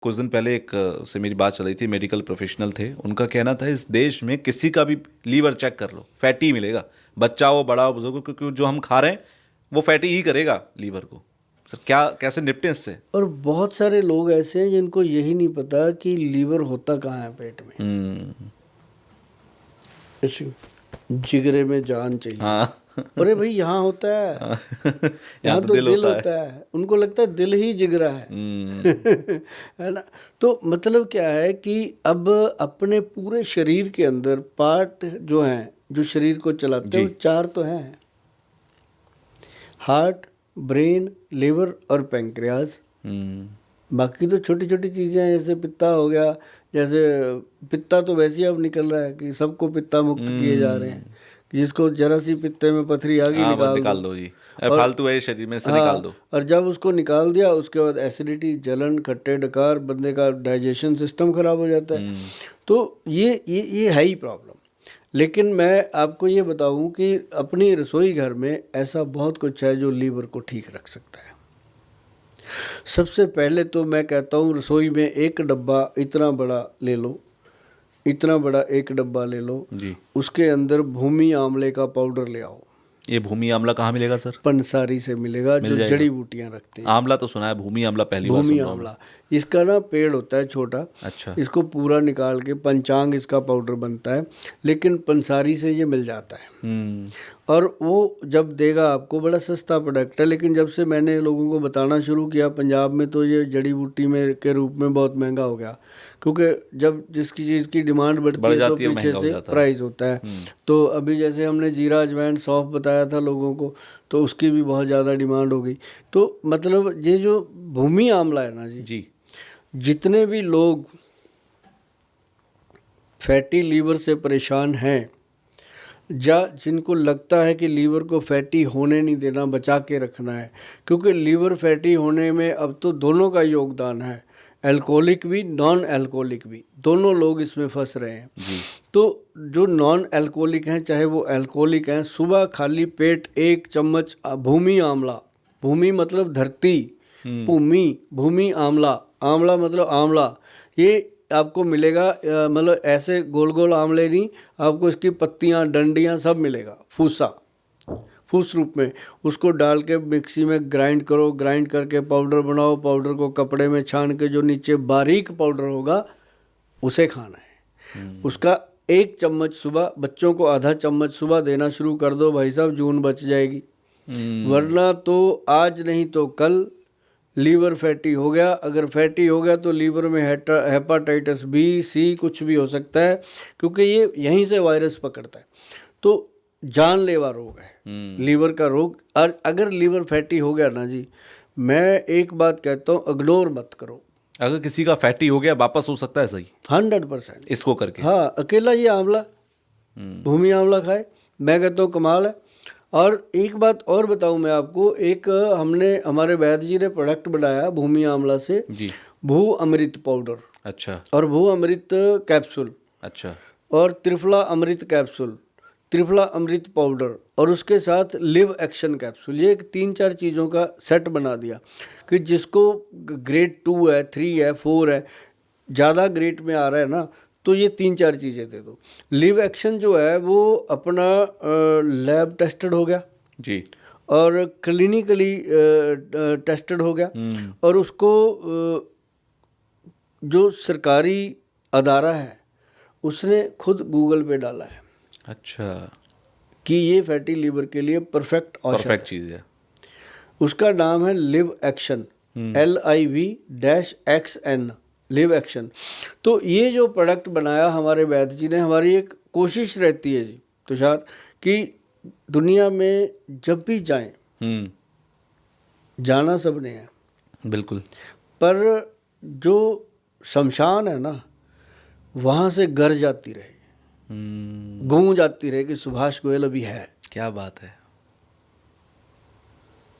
कुछ दिन पहले एक से मेरी बात चल रही थी, मेडिकल प्रोफेशनल थे, उनका कहना था इस देश में किसी का भी लीवर चेक कर लो फैटी ही मिलेगा, बच्चा हो बड़ा हो बुजुर्ग हो, क्योंकि जो हम खा रहे हैं वो फैटी ही करेगा लीवर को। सर क्या कैसे निपटें इससे? और बहुत सारे लोग ऐसे हैं जिनको यही नहीं पता कि लीवर होता कहाँ है पेट में। ऐसे जिगरे में जान चाहिए। हाँ। अरे भाई यहाँ होता है, यहाँ यहाँ तो तो दिल दिल होता होता है। उनको लगता है दिल ही जिगरा है। है ना। तो मतलब क्या है कि अब अपने पूरे शरीर के अंदर पार्ट जो हैं, जो शरीर को चलाते हैं, जी। वो 4 तो हैं: हार्ट, ब्रेन, लिवर और पैंक्रियाज। बाकी तो छोटी छोटी चीज़ें हैं, जैसे पित्ता हो गया। जैसे पित्ता तो वैसे ही अब निकल रहा है कि सबको पित्ता मुक्त किए जा रहे हैं, कि जिसको जरा सी पित्ते में पथरी आ गई हाँ बस निकाल निकाल दो। दो जी, और फालतू है ये शरीर में, इससे निकाल हाँ, दो। और जब उसको निकाल दिया उसके बाद एसिडिटी, जलन, खट्टे डकार, बंदे का डाइजेशन सिस्टम खराब हो जाता है। तो ये है ही प्रॉब्लम। लेकिन मैं आपको ये बताऊं कि अपनी रसोई घर में ऐसा बहुत कुछ है जो लीवर को ठीक रख सकता है। सबसे पहले तो मैं कहता हूँ रसोई में एक डब्बा इतना बड़ा ले लो, इतना बड़ा एक डब्बा ले लो जी। उसके अंदर भूमि आंवले का पाउडर ले आओ। ये भूमि आंवला कहाँ मिलेगा सर? पंसारी से मिलेगा, मिल जो जाएगा? जड़ी बूटियां रखते हैं। आंवला तो सुना है, भूमि आंवला पहली बार भूमि सुन रहा हूँ मैं। आंवला, इसका ना पेड़ होता है छोटा। अच्छा। इसको पूरा निकाल के पंचांग इसका पाउडर बनता है, लेकिन पंसारी से ये मिल जाता है। और वो जब देगा आपको, बड़ा सस्ता प्रोडक्ट है। लेकिन जब से मैंने लोगों को बताना शुरू किया पंजाब में, तो ये जड़ी बूटी में के रूप में बहुत महंगा हो गया, क्योंकि जब जिसकी चीज़ की डिमांड बढ़ती बढ़ है तो जाती है, पीछे महंगा हो से जाता है। प्राइस होता है। तो अभी जैसे हमने जीरा अजवाइन सौंफ बताया था लोगों को, तो उसकी भी बहुत ज़्यादा डिमांड हो गई। तो मतलब ये जो भूमि आंवला है ना जी, जितने भी लोग फैटी लीवर से परेशान हैं, या जिनको लगता है कि लीवर को फैटी होने नहीं देना, बचा के रखना है, क्योंकि लीवर फैटी होने में अब तो दोनों का योगदान है, अल्कोहलिक भी नॉन अल्कोहलिक भी, दोनों लोग इसमें फंस रहे हैं। तो जो नॉन अल्कोहलिक हैं, चाहे वो अल्कोहलिक हैं, सुबह खाली पेट 1 चम्मच भूमि आंवला, भूमि मतलब धरती, भूमि आंवला, आंवला मतलब आंवला, ये आपको मिलेगा। मतलब ऐसे गोल गोल आंवले नहीं, आपको इसकी पत्तियां, डंडियां सब मिलेगा, फूस रूप में। उसको डाल के मिक्सी में ग्राइंड करो, ग्राइंड करके पाउडर बनाओ, पाउडर को कपड़े में छान के जो नीचे बारीक पाउडर होगा उसे खाना है। उसका 1 चम्मच सुबह, बच्चों को आधा चम्मच सुबह देना शुरू कर दो भाई साहब, जून बच जाएगी। वरना तो आज नहीं तो कल लीवर फैटी हो गया। अगर फैटी हो गया तो लीवर में हेपाटाइटिस बी, सी कुछ भी हो सकता है, क्योंकि ये यहीं से वायरस पकड़ता है। तो जानलेवा रोग है लीवर का रोग। और अगर लीवर फैटी हो गया ना जी, मैं एक बात कहता हूँ, इग्नोर मत करो। अगर किसी का फैटी हो गया वापस हो सकता है सही 100% इसको करके? हाँ, अकेला ये आंवला, भूमि आंवला खाए, मैं कहता हूँ कमाल है। और एक बात और बताऊं मैं आपको, एक हमने, हमारे वैद्य जी ने प्रोडक्ट बनाया भूमि आंवला से जी। भू अमृत पाउडर। अच्छा। और भू अमृत कैप्सूल। अच्छा। और त्रिफला अमृत कैप्सूल, त्रिफला अमृत पाउडर, और उसके साथ लिव एक्शन कैप्सूल। ये एक 3-4 चीज़ों का सेट बना दिया कि जिसको ग्रेड 2 है, 3 है, 4 है, ज़्यादा ग्रेड में आ रहा है ना, तो ये 3-4 चीज़ें दे दो। लिव एक्शन जो है वो अपना लैब टेस्टेड हो गया जी, और क्लिनिकली टेस्टेड हो गया, और उसको जो सरकारी अदारा है उसने खुद गूगल पे डाला है। अच्छा, कि ये फैटी लीवर के लिए परफेक्ट औषध है। चीज़ है। उसका नाम है live action, LIV-XN, live action. तो ये जो प्रोडक्ट बनाया हमारे वैद्य जी ने, हमारी एक कोशिश रहती है जी तुषार, कि दुनिया में जब भी जाएं, जाना सबने है बिल्कुल, पर जो शमशान है ना, वहाँ से गरज आती रहे, गूंज आती रहे कि सुभाष गोयल अभी है। क्या बात है।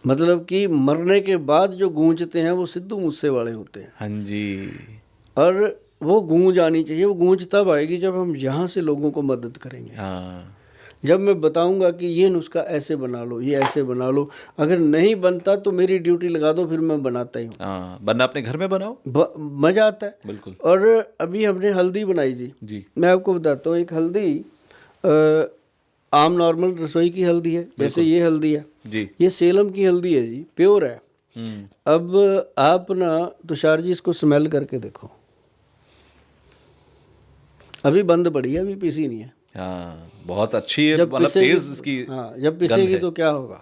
मतलब कि मरने के बाद जो गूंजते हैं वो सिद्धू मूसे वाले होते हैं। हाँ जी। और वो गूंज आनी चाहिए। वो गूंज तब आएगी जब हम यहाँ से लोगों को मदद करेंगे। हाँ, जब मैं बताऊंगा कि ये नुस्खा ऐसे बना लो, ये ऐसे बना लो, अगर नहीं बनता तो मेरी ड्यूटी लगा दो, फिर मैं बनाता ही हूँ। हाँ, वरना अपने घर में बनाओ। मज़ा आता है। बिल्कुल। और अभी हमने हल्दी बनाई जी। जी। मैं आपको बताता हूँ, एक हल्दी आम नॉर्मल रसोई की हल्दी है, जैसे ये हल्दी है जी। ये सेलम की हल्दी है जी, प्योर है। अब आप ना तुषार जी इसको स्मेल करके देखो, अभी बंद पड़ी है, अभी पीसी नहीं है। हाँ, बहुत अच्छी है, जब मतलब पिसेगी, तेज इसकी हाँ जब पिसेगी तो क्या होगा,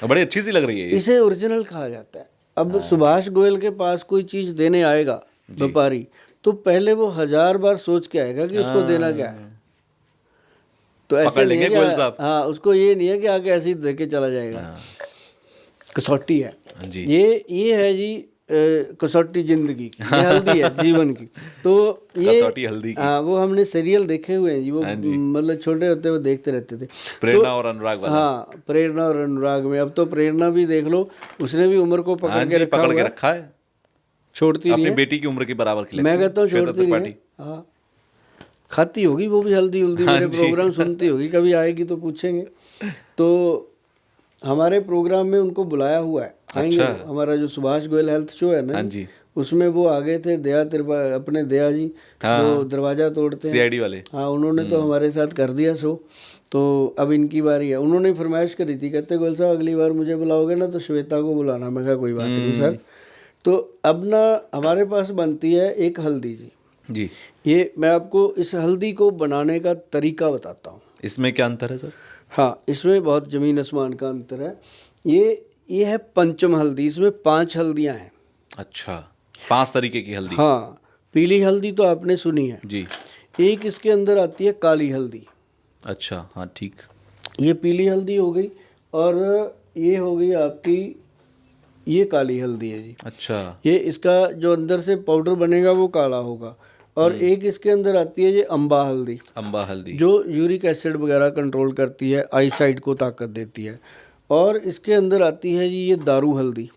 बड़ी अच्छी सी लग रही है ये। इसे ओरिजिनल कहा जाता है। अब सुभाष गोयल के पास कोई चीज देने आएगा व्यापारी, तो पहले वो 1000 बार सोच के आएगा कि उसको देना क्या है। तो ऐसे पकड़ नहीं लेंगे है गोयल कि साहब। हाँ, उसको ये नहीं है कि आके ऐसे ही दे के चला जाएगा। कसौटी है जी। ये है जी कसौटी जिंदगी की, ये हल्दी है जीवन की। तो ये कसौटी हल्दी की। हाँ, वो हमने सीरियल देखे हुए हैं जी, वो मतलब छोटे होते हुए देखते रहते थे, प्रेरणा और अनुराग वाला। हाँ, प्रेरणा और अनुराग में। अब तो प्रेरणा भी देख लो, उसने भी उम्र को पकड़ के रखा हुआ है, रखा है, छोड़ती नहीं अपनी है। बेटी की उम्र के बराबर खिलाती मैं है, कहता हूँ श्वेता छोड़ती नहीं त्रिपाठी। है। हाँ, खाती होगी वो भी हल्दी उल्दी, मेरे प्रोग्राम सुनती होगी, कभी आएगी तो पूछेंगे। तो हमारे प्रोग्राम में उनको बुलाया हुआ है, आएंगे वो। हमारा जो सुभाष गोयल हेल्थ शो है ना जी, उसमें वो आ गए थे, अपने दया जी, जो दरवाजा तोड़ते हैं, सीआईडी वाले। हाँ, उन्होंने तो हमारे साथ कर दिया शो। तो अब इनकी बारी है। उन्होंने फरमाइश करी थी, कहते गोयल साहब अगली बार मुझे बुलाओगे ना तो श्वेता को बुलाना। मैं कहा कोई बात नहीं सर। तो अब ना हमारे पास बनती है एक हल्दी जी। ये मैं आपको इस हल्दी को बनाने का तरीका बताता हूँ। इसमें क्या अंतर है सर? हाँ, इसमें बहुत ज़मीन आसमान का अंतर है। ये है पंचम हल्दी, इसमें 5 हल्दियाँ हैं। अच्छा, 5 तरीके की हल्दी। हाँ, पीली हल्दी तो आपने सुनी है जी। एक इसके अंदर आती है काली हल्दी। अच्छा, हाँ ठीक। ये पीली हल्दी हो गई, और ये हो गई आपकी, ये काली हल्दी है जी। अच्छा। ये इसका जो अंदर से पाउडर बनेगा वो काला होगा। और एक इसके अंदर आती है ये अम्बा हल्दी। अम्बा हल्दी जो यूरिक एसिड वगैरह कंट्रोल करती है, आई साइट को ताकत देती है। और इसके अंदर आती है जी ये दारू हल्दी।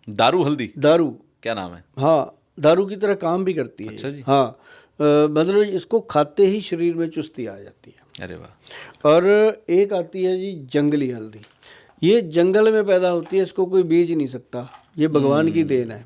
दारू हल्दी? दारू क्या नाम है? हाँ, दारू की तरह काम भी करती है। अच्छा जी। हाँ, मतलब इसको खाते ही शरीर में चुस्ती आ जाती है। अरे वाह। और एक आती है जी जंगली हल्दी। ये जंगल में पैदा होती है, इसको कोई बीज नहीं सकता, ये भगवान की देन है।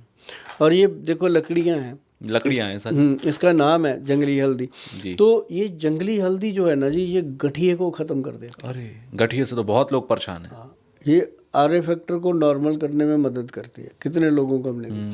और ये देखो लकड़ियाँ हैं, लकड़ियाँ हैं सर। इसका नाम है जंगली हल्दी जी। तो ये जंगली हल्दी जो है ना जी, ये गठिए को ख़त्म कर देता है। अरे, गठिए से तो बहुत लोग परेशान हैं। हाँ, ये आर फैक्टर को नॉर्मल करने में मदद करती है, कितने लोगों को हमने दी।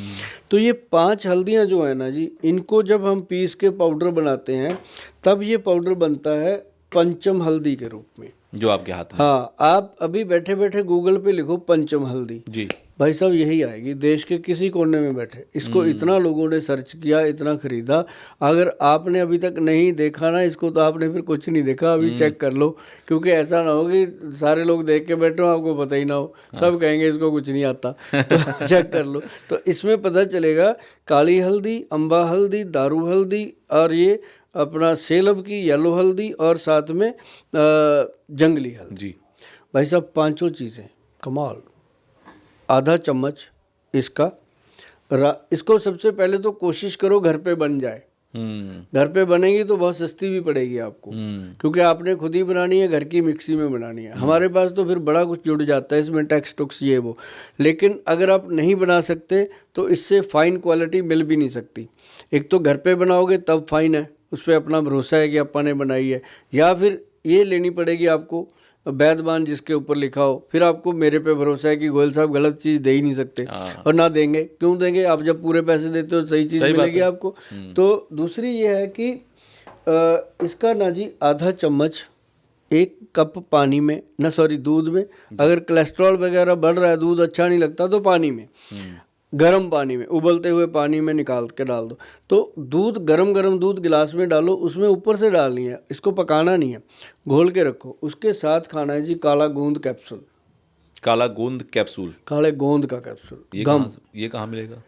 तो ये 5 हल्दियाँ जो है ना जी, इनको जब हम पीस के पाउडर बनाते हैं, तब ये पाउडर बनता है पंचम हल्दी के रूप में, जो आपके हाथ में। हाँ, आप अभी बैठे बैठे गूगल पे लिखो पंचम हल्दी जी, भाई साहब यही आएगी, देश के किसी कोने में बैठे। इसको इतना लोगों ने सर्च किया, इतना खरीदा। अगर आपने अभी तक नहीं देखा ना इसको, तो आपने फिर कुछ नहीं देखा, अभी चेक कर लो। क्योंकि ऐसा ना हो कि सारे लोग देख के बैठे हो, आपको पता ही ना हो, सब कहेंगे इसको कुछ नहीं आता। तो चेक कर लो, तो इसमें पता चलेगा काली हल्दी, अम्बा हल्दी, दारू हल्दी, और ये अपना सेलब की येलो हल्दी, और साथ में जंगली हल्दी। जी भाई साहब 5 चीज़ें कमाल। आधा चम्मच इसको सबसे पहले तो कोशिश करो घर पे बन जाए। घर पे बनेगी तो बहुत सस्ती भी पड़ेगी आपको, क्योंकि आपने खुद ही बनानी है, घर की मिक्सी में बनानी है। हमारे पास तो फिर बड़ा कुछ जुड़ जाता है इसमें, टैक्स टुक्स ये वो। लेकिन अगर आप नहीं बना सकते तो इससे फ़ाइन क्वालिटी मिल भी नहीं सकती। एक तो घर पे बनाओगे तब फ़ाइन है, उस पर अपना भरोसा है कि अपा ने बनाई है, या फिर ये लेनी पड़ेगी आपको वैधवान जिसके ऊपर लिखा हो। फिर आपको मेरे पे भरोसा है कि गोयल साहब गलत चीज़ दे ही नहीं सकते, और ना देंगे, क्यों देंगे? आप जब पूरे पैसे देते हो सही चीज़ मिलेगी आपको। तो दूसरी ये है कि इसका ना जी आधा चम्मच 1 कप पानी में ना, सॉरी दूध में, अगर कोलेस्ट्रॉल वगैरह बढ़ रहा है, दूध अच्छा नहीं लगता, तो पानी में, गर्म पानी में, उबलते हुए पानी में निकाल के डाल दो। तो दूध, गरम दूध गिलास में डालो, उसमें ऊपर से डालनी है, इसको पकाना नहीं है, घोल के रखो। उसके साथ खाना है जी काला गोंद कैप्सूल। काला गोंद कैप्सूल? काले गोंद का कैप्सूल। ये कहाँ मिलेगा?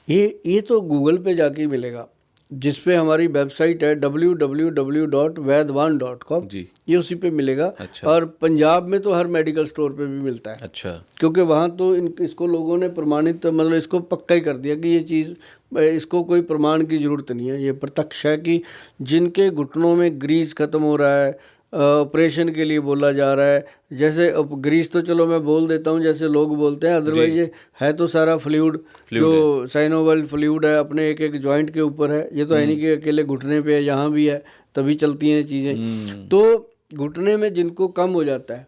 ये तो गूगल पे जाके मिलेगा, जिस पे हमारी वेबसाइट है www.vaidwan.com जी, ये उसी पे मिलेगा। अच्छा। और पंजाब में तो हर मेडिकल स्टोर पे भी मिलता है। अच्छा। क्योंकि वहाँ तो इसको लोगों ने प्रमाणित, मतलब इसको पक्का ही कर दिया कि ये चीज़, इसको कोई प्रमाण की ज़रूरत नहीं है, ये प्रत्यक्ष है कि जिनके घुटनों में ग्रीस ख़त्म हो रहा है, ऑपरेशन के लिए बोला जा रहा है। जैसे अब ग्रीस तो चलो मैं बोल देता हूँ जैसे लोग बोलते हैं, अदरवाइज ये है तो सारा फ्लूइड जो साइनोवाल फ्लूइड है अपने एक एक जॉइंट के ऊपर है। ये तो है नहीं कि अकेले घुटने पे है, यहाँ भी है, तभी चलती हैं चीज़ें। तो घुटने में जिनको कम हो जाता है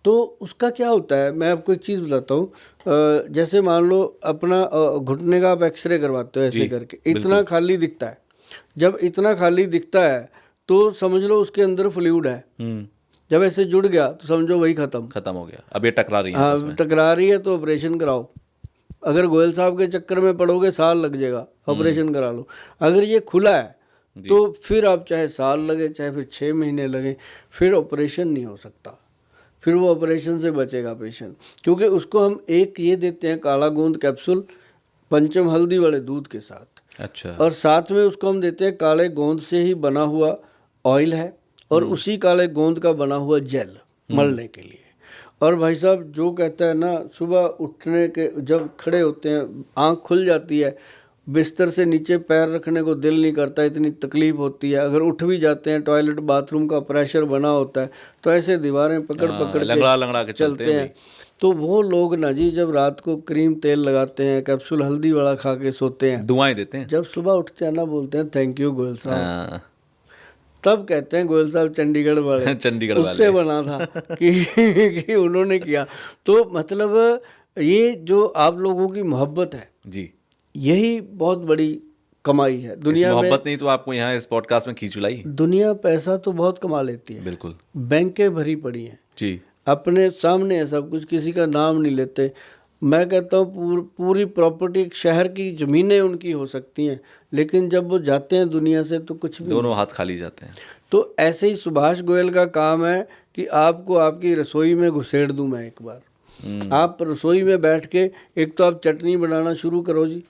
तो उसका क्या होता है, मैं आपको एक चीज़ बताता हूँ। जैसे मान लो अपना घुटने का आप एक्सरे करवाते हो ऐसे करके, इतना खाली दिखता है। जब इतना खाली दिखता है तो समझ लो उसके अंदर फ्लूइड है। जब ऐसे जुड़ गया तो समझो वही खत्म हो गया। अब ये टकरा रही है, हाँ टकरा रही है तो ऑपरेशन कराओ। अगर गोयल साहब के चक्कर में पड़ोगे साल लग जाएगा, ऑपरेशन करा लो। अगर ये खुला है तो फिर आप चाहे साल लगे चाहे फिर 6 महीने लगे, फिर ऑपरेशन नहीं हो सकता। फिर वो ऑपरेशन से बचेगा पेशेंट, क्योंकि उसको हम एक ये देते हैं काला गोंद कैप्सूल पंचम हल्दी वाले दूध के साथ। अच्छा। और साथ में उसको हम देते हैं काले गोंद से ही बना हुआ ऑयल है और उसी काले गोंद का बना हुआ जेल मलने के लिए। और भाई साहब जो कहता है ना, सुबह उठने के जब खड़े होते हैं आँख खुल जाती है, बिस्तर से नीचे पैर रखने को दिल नहीं करता, इतनी तकलीफ होती है। अगर उठ भी जाते हैं टॉयलेट बाथरूम का प्रेशर बना होता है तो ऐसे दीवारें पकड़ पकड़ लंगड़ा के चलते हैं। तो वो लोग ना जी जब रात को क्रीम तेल लगाते हैं, कैप्सूल हल्दी वाला खा के सोते हैं, दुआएं देते हैं, जब सुबह उठते हैं ना बोलते हैं थैंक यू गोयल साहब। तब कहते हैं गोयल साहब चंडीगढ़ वाले उससे बना था कि उन्होंने किया। तो मतलब ये जो आप लोगों की मोहब्बत है जी, यही बहुत बड़ी कमाई है दुनिया में। मोहब्बत नहीं तो आपको यहाँ इस पॉडकास्ट में खींच लाई। दुनिया पैसा तो बहुत कमा लेती है, बिल्कुल, बैंकें भरी पड़ी हैं जी, अपने सामने है सब कुछ, किसी का नाम नहीं लेते। मैं कहता हूँ पूरी प्रॉपर्टी एक शहर की ज़मीनें उनकी हो सकती हैं, लेकिन जब वो जाते हैं दुनिया से तो कुछ भी, दोनों हाथ खाली जाते हैं। तो ऐसे ही सुभाष गोयल का काम है कि आपको आपकी रसोई में घुसेड़ दूं मैं एक बार। आप रसोई में बैठ के एक तो आप चटनी बनाना शुरू करो जी,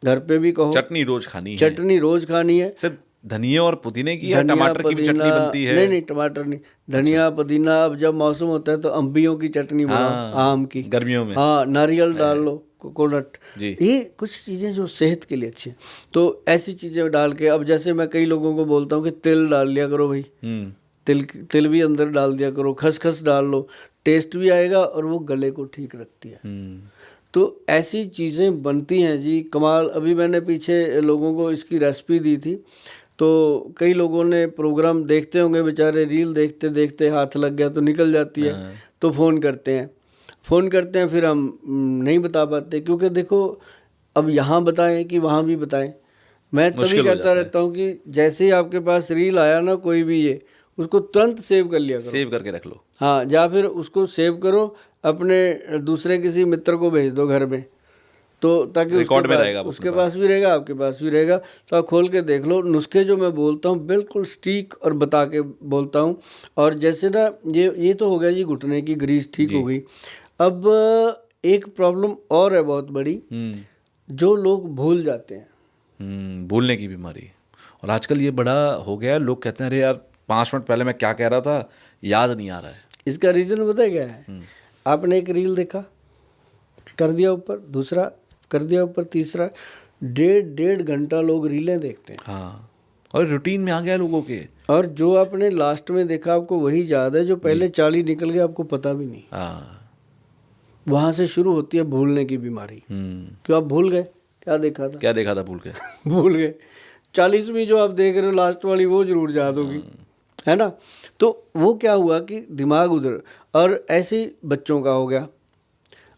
घर पे भी कहो चटनी रोज खानी है, चटनी रोज खानी है। सिर्फ धनिया और पुदीने की या टमाटर की भी चटनी बनती है? नहीं टमाटर नहीं, धनिया पुदीना। अब जब मौसम होता है तो अम्बियों की चटनी बनाओ, आम की, गर्मियों में हाँ नारियल डाल लो, कोकोनट, ये कुछ चीज़ें जो सेहत के लिए अच्छी हैं। तो ऐसी चीज़ें डाल के, अब जैसे मैं कई लोगों को बोलता हूँ कि तिल डाल लिया करो भाई, तिल भी अंदर डाल दिया करो, खसखस डाल लो, टेस्ट भी आएगा और वो गले को ठीक रखती है। तो ऐसी चीज़ें बनती हैं जी कमाल। अभी मैंने पीछे लोगों को इसकी रेसिपी दी थी, तो कई लोगों ने प्रोग्राम देखते होंगे बेचारे, रील देखते देखते हाथ लग गया तो निकल जाती है, तो फ़ोन करते हैं, फिर हम नहीं बता पाते, क्योंकि देखो अब यहाँ बताएं कि वहाँ भी बताएं। मैं तभी कहता रहता हूँ कि जैसे ही आपके पास रील आया ना कोई भी, ये उसको तुरंत सेव कर लिया करो, सेव करके रख लो, हाँ, या फिर उसको सेव करो, अपने दूसरे किसी मित्र को भेज दो घर में, तो ताकि रिकॉर्ड में रहेगा, उसके पास भी रहेगा, आपके पास भी रहेगा। तो आप खोल के देख लो। नुस्खे जो मैं बोलता हूँ बिल्कुल स्टीक और बता के बोलता हूँ। और जैसे ना ये तो हो गया जी घुटने की ग्रीस ठीक हो गई। अब एक प्रॉब्लम और है बहुत बड़ी, जो लोग भूल जाते हैं, भूलने की बीमारी। और आजकल ये बड़ा हो गया है, लोग कहते हैं अरे यार 5 मिनट पहले मैं क्या कह रहा था याद नहीं आ रहा है। इसका रीज़न पता है क्या है? आपने एक रील देखा, कर दिया ऊपर, दूसरा कर दिया ऊपर, तीसरा, 1.5 घंटा लोग रीलें देखते हैं। हाँ, और रूटीन में आ गया लोगों के। और जो आपने लास्ट में देखा आपको वही याद है, जो पहले 40 निकल गया आपको पता भी नहीं। वहाँ से शुरू होती है भूलने की बीमारी। क्यों आप भूल गए क्या देखा था भूल गए भूल गए। 40वीं जो आप देख रहे हो लास्ट वाली, वो जरूर याद होगी, है ना। तो वो क्या हुआ कि दिमाग उधर। और ऐसे बच्चों का हो गया,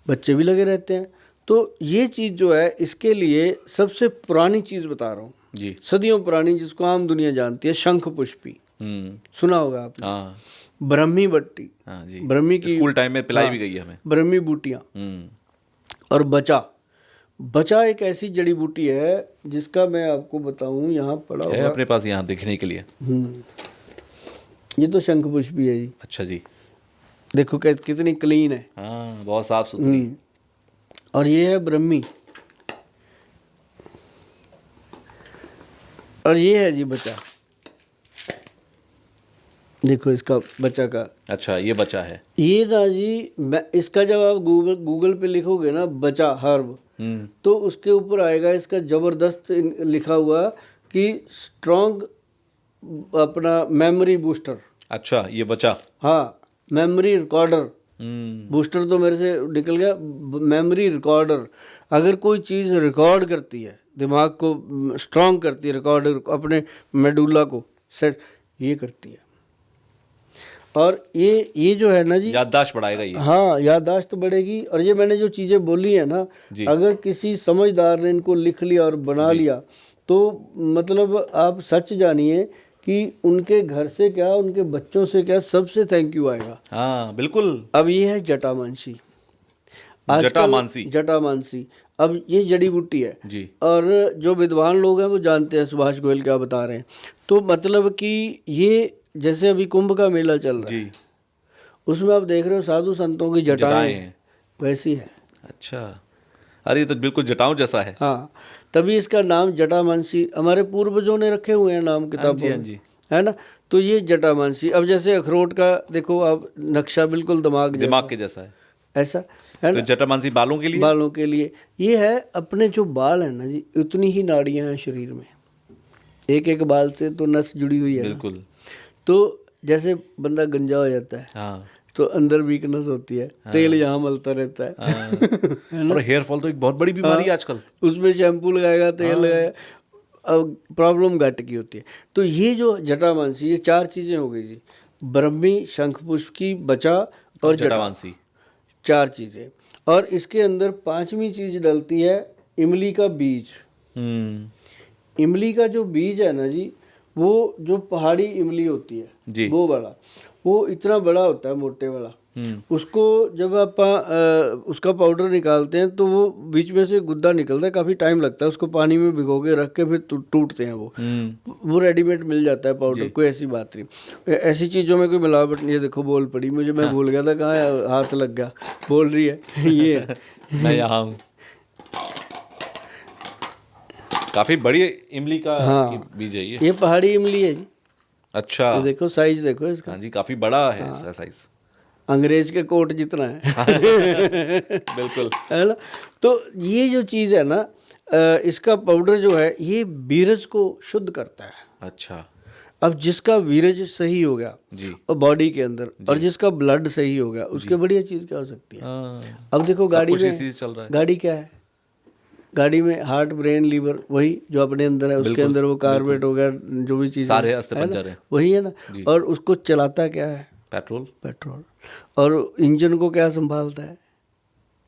बच्चे भी लगे रहते हैं। तो ये चीज़ जो है, इसके लिए सबसे पुरानी चीज़ बता रहा हूँ जी, सदियों पुरानी, जिसको आम दुनिया जानती है, शंख पुष्पी सुना होगा आपने, ब्रह्मी बट्टी, ब्रह्मी की स्कूल टाइम में पिलाई भी गई है हमें, ब्रह्मी बूटियाँ। और बचा एक ऐसी जड़ी बूटी है जिसका मैं आपको बताऊं, यहाँ पड़ा है अपने पास यहाँ देखने के लिए। ये तो शंख पुष्पी है जी। अच्छा जी, देखो कितनी क्लीन है, हाँ बहुत साफ सुथरी। और ये है ब्रह्मी, और ये है जी बचा। देखो इसका बचा का, अच्छा ये बचा है, ये ना जी। मैं इसका जब आप गूगल पे लिखोगे ना बचा हर्ब, तो उसके ऊपर आएगा इसका जबरदस्त लिखा हुआ कि स्ट्रॉन्ग अपना मेमोरी बूस्टर। अच्छा, ये बचा। हाँ, मेमोरी रिकॉर्डर। हम्म। बूस्टर तो मेरे से निकल गया। मेमोरी रिकॉर्डर, अगर कोई चीज़ रिकॉर्ड करती है, दिमाग को स्ट्रांग करती है, रिकॉर्डर अपने मेडुला को सेट, ये करती है। और ये जो है ना जी, याददाश्त बढ़ाएगा ये। हाँ, याददाश्त तो बढ़ेगी। और ये मैंने जो चीज़ें बोली है ना, जी। अगर किसी समझदार ने इनको लिख लिया और बना लिया, तो मतलब आप सच जानिए कि उनके घर से क्या, उनके बच्चों से क्या, सबसे थैंक यू आएगा। हाँ बिल्कुल। अब ये है जटामांसी। जटामांसी। जटामांसी, अब ये जड़ी बूटी है। जी। और जो विद्वान लोग हैं वो जानते हैं सुभाष गोयल क्या बता रहे हैं। तो मतलब कि ये जैसे अभी कुंभ का मेला चल रहा है, जी। उसमें आप देख रहे हो साधु संतों की जटाएं हैं, वैसी है। अच्छा, अरे ये तो बिल्कुल जटाओं जैसा है। हाँ, तभी इसका नाम जटामांसी हमारे पूर्वजों ने रखे हुए हैं नाम किताबों हाँ में, जी। है ना। तो ये जटामांसी, अब जैसे अखरोट का देखो आप नक्शा, बिल्कुल दिमाग दिमाग के जैसा है। ऐसा है तो ना। जटामांसी बालों के लिए। बालों के लिए ये है। अपने जो बाल है ना जी, उतनी ही नाड़ियां हैं शरीर में, एक एक बाल से तो नस जुड़ी हुई है ना। बिल्कुल। तो जैसे बंदा गंजा हो जाता है, हाँ। तो अंदर वीकनेस होती है, तेल यहाँ मलता रहता है, हाँ। और हेयर फॉल तो एक बहुत बड़ी बीमारी है आजकल। उसमें शैम्पू लगाएगा, तेल लगाएगा, अब प्रॉब्लम घट की होती है। तो ये जो जटामांसी, ये चार चीज़ें हो गई जी, ब्रह्मी, शंखपुष्प की, बचा और जटा, जटामांसी। चार चीज़ें। और इसके अंदर पांचवी चीज़ डलती है इमली का बीज। इमली का जो बीज है ना जी, वो जो पहाड़ी इमली होती है जी। वो वाला, वो इतना बड़ा होता है, मोटे वाला। उसको जब आप उसका पाउडर निकालते हैं तो वो बीच में से गुद्दा निकलता है, काफ़ी टाइम लगता है। उसको पानी में भिगो के रख के फिर टूटते हैं वो रेडीमेड मिल जाता है पाउडर, कोई ऐसी बात नहीं। ऐसी चीज़ों में कोई मिलावट नहीं है। देखो बोल पड़ी मुझे, मैं भूल गया था, कहाँ हाथ लग गया, बोल रही है ये है। मैं यहाँ हूँ। काफी बड़ी इमली का बीज है ये पहाड़ी इमली है जी। अच्छा, ये देखो साइज देखो इसका। हाँ जी, काफी बड़ा है इसका साइज, अंग्रेज के कोट जितना है। बिल्कुल, है ना। तो ये जो चीज़ है ना, इसका पाउडर जो है, ये वीरज को शुद्ध करता है। अच्छा। अब जिसका वीरज सही हो गया जी, और बॉडी के अंदर, और जिसका ब्लड सही हो गया, उसके बढ़िया चीज़ क्या हो सकती है। अब देखो गाड़ी में चल रहा है। गाड़ी क्या है, गाड़ी में हार्ट, ब्रेन, लीवर, वही जो अपने अंदर है, उसके अंदर वो कार्बोरेट हो गया, जो भी चीज़ सारे अस्थिपंजर हैं, वही है ना। और उसको चलाता क्या है, पेट्रोल। और इंजन को क्या संभालता है,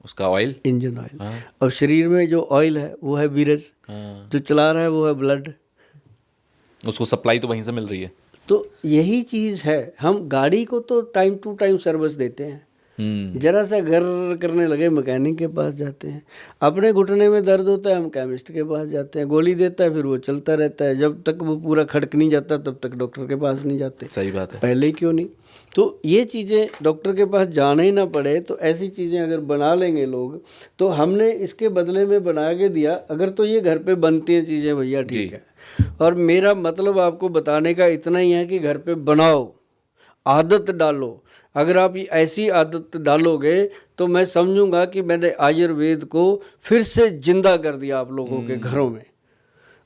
उसका ऑयल, इंजन ऑयल। और शरीर में जो ऑयल है वो है वीरज, जो चला रहा है वो है ब्लड, उसको सप्लाई तो वहीं से मिल रही है। तो यही चीज़ है। हम गाड़ी को तो टाइम टू टाइम सर्विस देते हैं, जरा सा घर करने लगे मैकेनिक के पास जाते हैं, अपने घुटने में दर्द होता है हम केमिस्ट के पास जाते हैं, गोली देता है, फिर वो चलता रहता है, जब तक वो पूरा खड़क नहीं जाता तब तक डॉक्टर के पास नहीं जाते। सही बात है, पहले ही क्यों नहीं। तो ये चीज़ें डॉक्टर के पास जाना ही ना पड़े, तो ऐसी चीज़ें अगर बना लेंगे लोग, तो हमने इसके बदले में बना के दिया। अगर तो ये घर पे बनती हैं चीज़ें भैया, ठीक है। और मेरा मतलब आपको बताने का इतना ही है कि घर पे बनाओ, आदत डालो। अगर आप ऐसी आदत डालोगे तो मैं समझूंगा कि मैंने आयुर्वेद को फिर से जिंदा कर दिया आप लोगों के घरों में।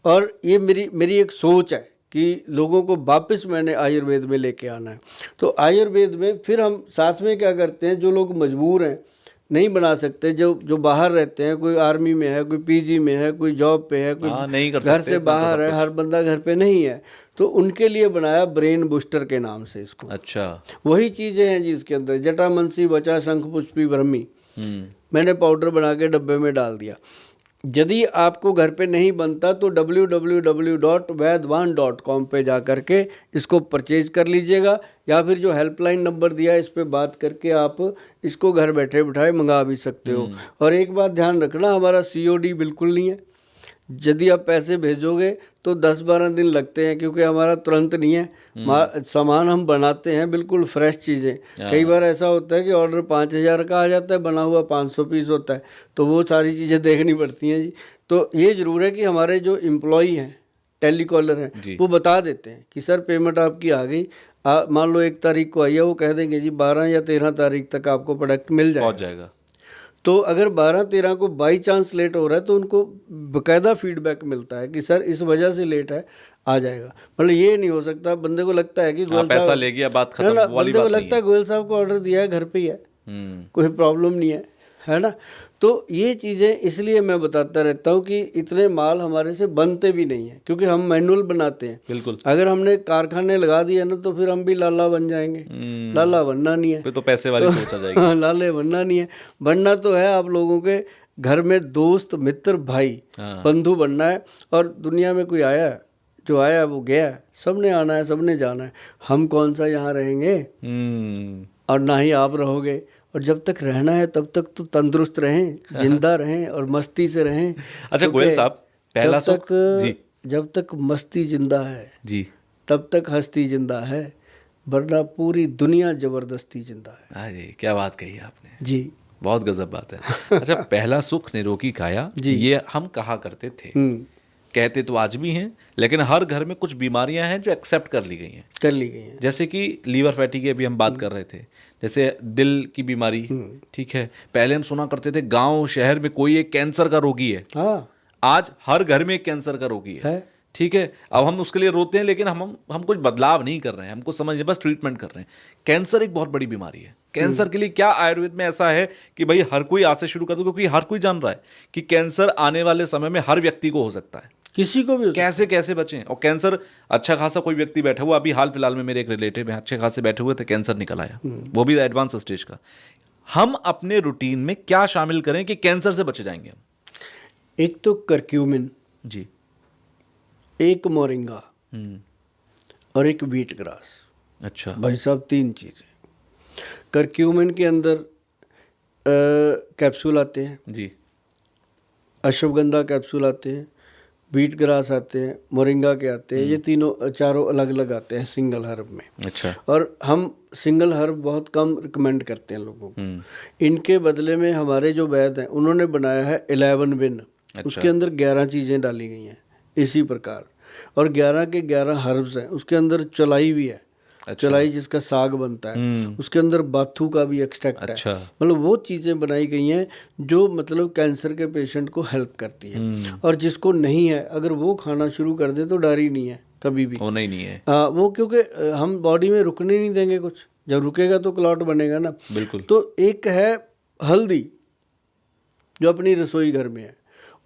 और ये मेरी एक सोच है कि लोगों को वापस मैंने आयुर्वेद में लेके आना है। तो आयुर्वेद में फिर हम साथ में क्या करते हैं, जो लोग मजबूर हैं, नहीं बना सकते, जो बाहर रहते हैं, कोई आर्मी में है, कोई पीजी में है, कोई जॉब पे है, कोई नहीं कर घर से बाहर है, हर बंदा घर पे नहीं है, तो उनके लिए बनाया ब्रेन बूस्टर के नाम से इसको। अच्छा, वही वही चीज़ें हैं जी इसके अंदर, जटामांसी, बचा, शंखपुष्पी, ब्रह्मी। मैंने पाउडर बना के डब्बे में डाल दिया। यदि आपको घर पे नहीं बनता तो www.vaidwan.com पे जा करके इसको परचेज कर लीजिएगा, या फिर जो हेल्पलाइन नंबर दिया है इस पे बात करके आप इसको घर बैठे बिठाए मंगा भी सकते हो। और एक बात ध्यान रखना, हमारा COD बिल्कुल नहीं है। यदि आप पैसे भेजोगे तो 10-12 दिन लगते हैं, क्योंकि हमारा तुरंत नहीं है। सामान हम बनाते हैं बिल्कुल फ्रेश चीज़ें। कई बार ऐसा होता है कि ऑर्डर 5,000 का आ जाता है, बना हुआ 500 पीस होता है, तो वो सारी चीज़ें देखनी पड़ती हैं जी। तो ये ज़रूर है कि हमारे जो एम्प्लॉई हैं, टेलीकॉलर हैं, वो बता देते हैं कि सर पेमेंट आपकी आ गई, मान लो 1 तारीख को आई है, वो कह देंगे जी 12 या 13 तारीख तक आपको प्रोडक्ट मिल जाएगा। तो अगर 12-13 को बाई चांस लेट हो रहा है तो उनको बकायदा फीडबैक मिलता है कि सर इस वजह से लेट है, आ जाएगा। मतलब ये नहीं हो सकता बंदे को लगता है कि गोयल पैसा साहब ले गया, बात है ना, खत्म, वो वाली बंदे को बात नहीं लगता है गोयल साहब को ऑर्डर दिया है, घर पे ही है, है। कोई प्रॉब्लम नहीं है ना। तो ये चीज़ें इसलिए मैं बताता रहता हूँ कि इतने माल हमारे से बनते भी नहीं हैं, क्योंकि हम मैनुअल बनाते हैं। बिल्कुल। अगर हमने कारखाने लगा दिया ना तो फिर हम भी लाला बन जाएंगे। लाला बनना नहीं है, फिर तो पैसे वाली सोचा जाएगी। हाँ, लाले बनना नहीं है। बनना तो है आप लोगों के घर में दोस्त, मित्र, भाई, हाँ। बंधु बनना है। और दुनिया में कोई आया है, जो आया है वो गया है, सबने आना है, सबने जाना है। हम कौन सा यहाँ रहेंगे और ना ही आप रहोगे। और जब तक रहना है तब तक तो तंदुरुस्त रहें, जिंदा रहें और मस्ती से रहें। अच्छा गोयल साहब, पहला जब सुख जी, जब तक मस्ती जिंदा है जी, तब तक हस्ती जिंदा है, वरना पूरी दुनिया जबरदस्ती जिंदा है। अरे क्या बात कही आपने, जी, बहुत गजब बात है। अच्छा, पहला सुख निरोगी काया, ये हम कहा करते थे, कहते तो आज भी हैं, लेकिन हर घर में कुछ बीमारियां हैं जो एक्सेप्ट कर ली गई हैं, जैसे कि लीवर फैटी की अभी हम बात कर रहे थे, जैसे दिल की बीमारी। ठीक है, पहले हम सुना करते थे गांव शहर में कोई एक कैंसर का रोगी है, हाँ, आज हर घर में एक कैंसर का रोगी है। ठीक है, अब हम उसके लिए रोते हैं, लेकिन हम कुछ बदलाव नहीं कर रहे हैं, हमको समझ बस ट्रीटमेंट कर रहे हैं। कैंसर एक बहुत बड़ी बीमारी है। कैंसर के लिए क्या आयुर्वेद में ऐसा है कि भाई हर कोई आज से शुरू कर दो, क्योंकि हर कोई जान रहा है कि कैंसर आने वाले समय में हर व्यक्ति को हो सकता है, किसी को भी। कैसे कैसे बचें। और कैंसर अच्छा खासा कोई व्यक्ति बैठा हुआ, अभी हाल फिलहाल में मेरे एक रिलेटिव हैं, अच्छे खासे बैठे हुए थे, कैंसर निकल आया, वो भी एडवांस स्टेज का। हम अपने रूटीन में क्या शामिल करें कि कैंसर से बचे जाएंगे हम? एक तो करक्यूमिन जी, एक मोरिंगा और एक व्हीट ग्रास। अच्छा भाई साहब, 3 चीज़ें। करक्यूमिन के अंदर कैप्सूल आते हैं जी, अश्वगंधा कैप्सूल आते हैं, व्हीट ग्रास आते हैं, मोरिंगा के आते हैं। ये चारों अलग अलग आते हैं सिंगल हर्ब में। अच्छा, और हम सिंगल हर्ब बहुत कम रिकमेंड करते हैं लोगों को। इनके बदले में हमारे जो वैद्य हैं उन्होंने बनाया है 11 बिन। उसके अंदर 11 चीज़ें डाली गई हैं इसी प्रकार, और 11 के 11 हर्ब्स हैं। उसके अंदर चलाई भी है, चलाई जिसका साग बनता है, उसके अंदर बाथू का भी एक्सट्रैक्ट है। मतलब वो चीज़ें बनाई गई हैं जो मतलब कैंसर के पेशेंट को हेल्प करती है। और जिसको नहीं है, अगर वो खाना शुरू कर दे तो डर ही नहीं है कभी भी, होना ही नहीं है। वो क्योंकि हम बॉडी में रुकने नहीं देंगे कुछ, जब रुकेगा तो क्लॉट बनेगा ना। बिल्कुल। तो एक है हल्दी जो अपनी रसोई घर में है,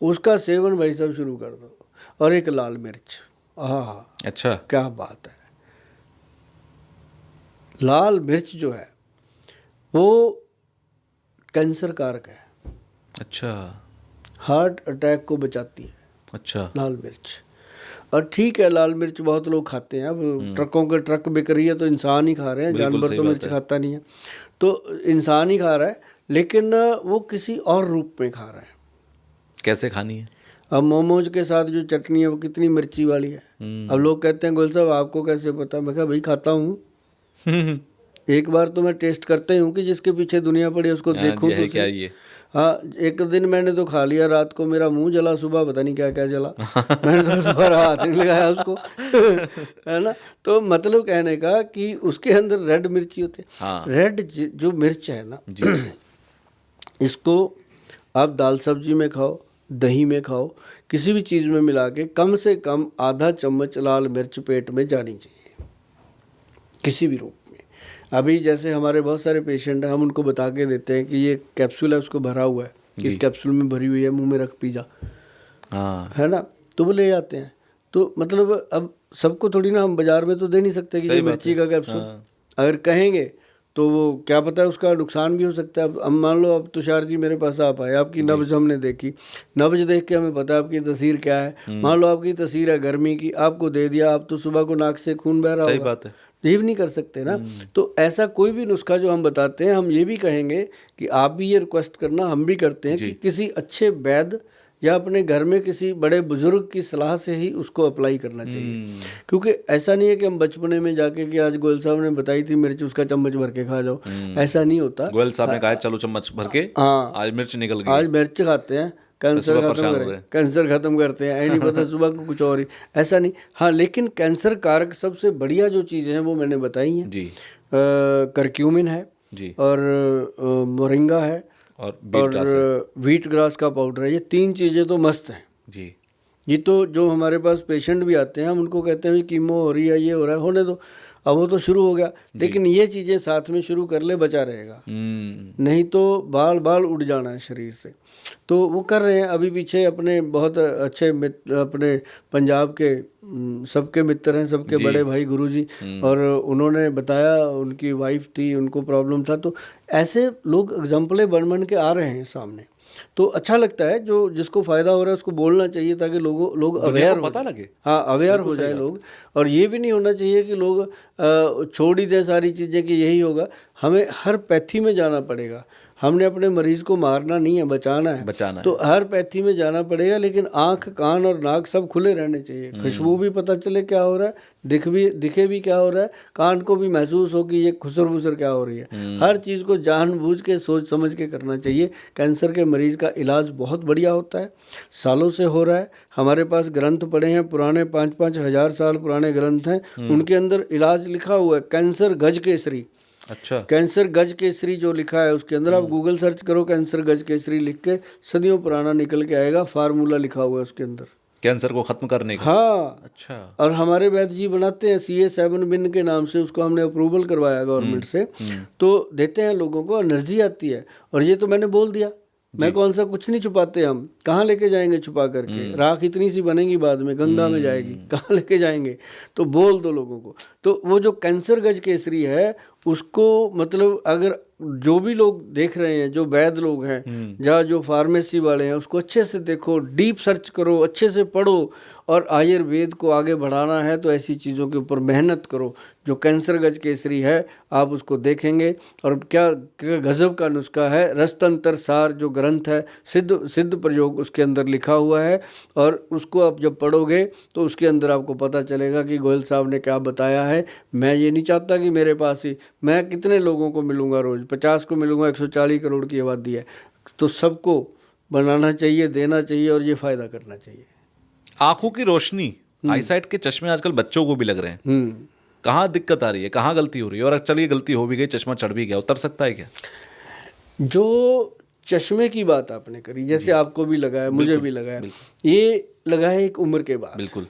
उसका सेवन भाई साहब शुरू कर दो। और एक लाल मिर्च, हाँ, अच्छा, क्या बात है। लाल मिर्च जो है वो कैंसर कारक है। अच्छा, हार्ट अटैक को बचाती है। अच्छा, लाल मिर्च। और ठीक है, लाल मिर्च बहुत लोग खाते हैं, अब ट्रकों के ट्रक बिक रही है तो इंसान ही खा रहे हैं, जानवर तो मिर्च खाता नहीं है, तो इंसान ही खा रहा है, लेकिन वो किसी और रूप में खा रहा है। कैसे खानी है? अब मोमोज के साथ जो चटनी है वो कितनी मिर्ची वाली है। अब लोग कहते हैं गोयल साहब आपको कैसे पता? मैं कहा भाई खाता हूँ, एक बार तो मैं टेस्ट करते हूँ कि जिसके पीछे दुनिया पड़ी उसको देखूँ तो क्या ये। हाँ, एक दिन मैंने तो खा लिया, रात को मेरा मुंह जला, सुबह पता नहीं क्या क्या जला। मैंने तो दोबारा हाथ नहीं लगाया उसको। है ना। तो मतलब कहने का कि उसके अंदर रेड मिर्ची होती है। हाँ। रेड जो मिर्च है ना, इसको आप दाल सब्जी में खाओ, दही में खाओ, किसी भी चीज़ में मिला के कम से कम आधा चम्मच लाल मिर्च पेट में जानी चाहिए, किसी भी रूप में। अभी जैसे हमारे बहुत सारे पेशेंट हैं, हम उनको बता के देते हैं कि ये कैप्सूल है, उसको भरा हुआ है, इस कैप्सूल में भरी हुई है, मुंह में रख पी जा। हाँ, है ना। तो वो ले जाते हैं। तो मतलब अब सबको थोड़ी ना हम बाजार में तो दे नहीं सकते कि ये मिर्ची का कैप्सूल। अगर कहेंगे तो वो क्या पता है उसका नुकसान भी हो सकता है। अब मान लो अब तुषार जी मेरे पास आप आए, आपकी नब्ज हमने देखी, नब्ज देख के हमें पता है आपकी तस्वीर क्या है। मान लो आपकी तस्वीर है गर्मी की, आपको दे दिया, आप तो सुबह को नाक से खून बह रहा होगा। सही बात है, ये भी नहीं कर सकते ना। तो ऐसा कोई भी नुस्खा जो हम बताते हैं, हम ये भी कहेंगे कि आप भी ये रिक्वेस्ट करना, हम भी करते हैं कि किसी अच्छे वैद्य या अपने घर में किसी बड़े बुजुर्ग की सलाह से ही उसको अप्लाई करना चाहिए। क्योंकि ऐसा नहीं है कि हम बचपने में जाके कि आज गोयल साहब ने बताई थी मिर्च, उसका चम्मच भर के खा जाओ, ऐसा नहीं होता। गोयल साहब ने कहा चलो चम्मच भर के, हाँ, आज मिर्च निकल गई, आज मिर्च खाते हैं, कैंसर खत्म करें, कैंसर खत्म करते हैं, नहीं पता सुबह को कुछ और ही, ऐसा नहीं। हाँ, लेकिन कैंसर कारक सबसे बढ़िया जो चीज़ें हैं वो मैंने बताई हैं जी। करक्यूमिन है जी, और मोरिंगा है, और बीट ग्रास है। और व्हीट ग्रास का पाउडर है। ये 3 चीज़ें तो मस्त हैं। जी। ये तो जो हमारे पास पेशेंट भी आते हैं हम उनको कहते हैं कीमो हो रही है, ये हो रहा है, होने दो, अब वो तो शुरू हो गया, लेकिन ये चीज़ें साथ में शुरू कर ले, बचा रहेगा। नहीं तो बाल बाल उड़ जाना है शरीर से। तो वो कर रहे हैं। अभी पीछे अपने बहुत अच्छे मित्र, अपने पंजाब के सबके मित्र हैं, सबके बड़े भाई गुरुजी, और उन्होंने बताया, उनकी वाइफ थी, उनको प्रॉब्लम था। तो ऐसे लोग एग्जाम्पलें बन के आ रहे हैं सामने। तो अच्छा लगता है, जो जिसको फ़ायदा हो रहा है उसको बोलना चाहिए, ताकि लोग अवेयर पता लगे। हाँ, अवेयर हो जाए लोग। और ये भी नहीं होना चाहिए कि लोग छोड़ ही दें सारी चीज़ें कि यही होगा। हमें हर पैथी में जाना पड़ेगा। हमने अपने मरीज़ को मारना नहीं है, बचाना है। तो हर पैथी में जाना पड़ेगा, लेकिन आँख, कान और नाक सब खुले रहने चाहिए। खुशबू भी पता चले क्या हो रहा है, दिखे भी क्या हो रहा है, कान को भी महसूस हो कि ये खुसर फुसर क्या हो रही है। हर चीज़ को जानबूझ के सोच समझ के करना चाहिए। कैंसर के मरीज़ का इलाज बहुत बढ़िया होता है, सालों से हो रहा है। हमारे पास ग्रंथ पड़े हैं, पुराने 5-5 हज़ार साल पुराने ग्रंथ हैं, उनके अंदर इलाज लिखा हुआ है, कैंसर गज केसरी। अच्छा। कैंसर गज केसरी जो लिखा है, उसके अंदर आप गूगल सर्च करो कैंसर गज केसरी लिख के, सदियों पुराना निकल के आएगा, फार्मूला लिखा हुआ है उसके अंदर, कैंसर को खत्म करने का। हाँ। अच्छा। और हमारे वैद्य जी बनाते हैं, CA7 बिन के नाम से, उसको हमने अप्रूवल करवाया गवर्नमेंट से। तो देते हैं लोगों को, एनर्जी आती है। और ये तो मैंने बोल दिया, मैं कौन सा, कुछ नहीं छुपाते हम। कहाँ लेके जाएंगे छुपा करके? राख इतनी सी बनेगी बाद में, गंगा में जाएगी, कहाँ लेके जाएंगे? तो बोल दो लोगों को। तो वो जो कैंसर गज केसरी है, उसको मतलब अगर जो भी लोग देख रहे हैं, जो वैद्य लोग हैं या जो फार्मेसी वाले हैं, उसको अच्छे से देखो, डीप सर्च करो, अच्छे से पढ़ो। और आयुर्वेद को आगे बढ़ाना है तो ऐसी चीज़ों के ऊपर मेहनत करो। जो कैंसर गज केसरी है, आप उसको देखेंगे, और क्या गजब का नुस्खा है। रसतंत्र सार जो ग्रंथ है, सिद्ध प्रयोग उसके अंदर लिखा हुआ है। और उसको आप जब पढ़ोगे तो उसके अंदर आपको पता चलेगा कि गोयल साहब ने क्या बताया है। मैं ये नहीं चाहता कि मेरे पास ही, मैं कितने लोगों को मिलूंगा रोज़, 50 को मिलूंगा, 140 करोड़ की आबादी है। तो सबको बनाना चाहिए, देना चाहिए, और ये फ़ायदा करना चाहिए। आंखों की रोशनी, आईसाइट के चश्मे आजकल बच्चों को भी लग रहे हैं। कहाँ दिक्कत आ रही है, कहाँ गलती हो रही है? और चलिए गलती हो भी गई, चश्मा चढ़ भी गया, उतर सकता है क्या? जो चश्मे की बात आपने करी, जैसे आपको भी लगा है, मुझे भी लगा है, ये लगा है एक उम्र के बाद। बिल्कुल।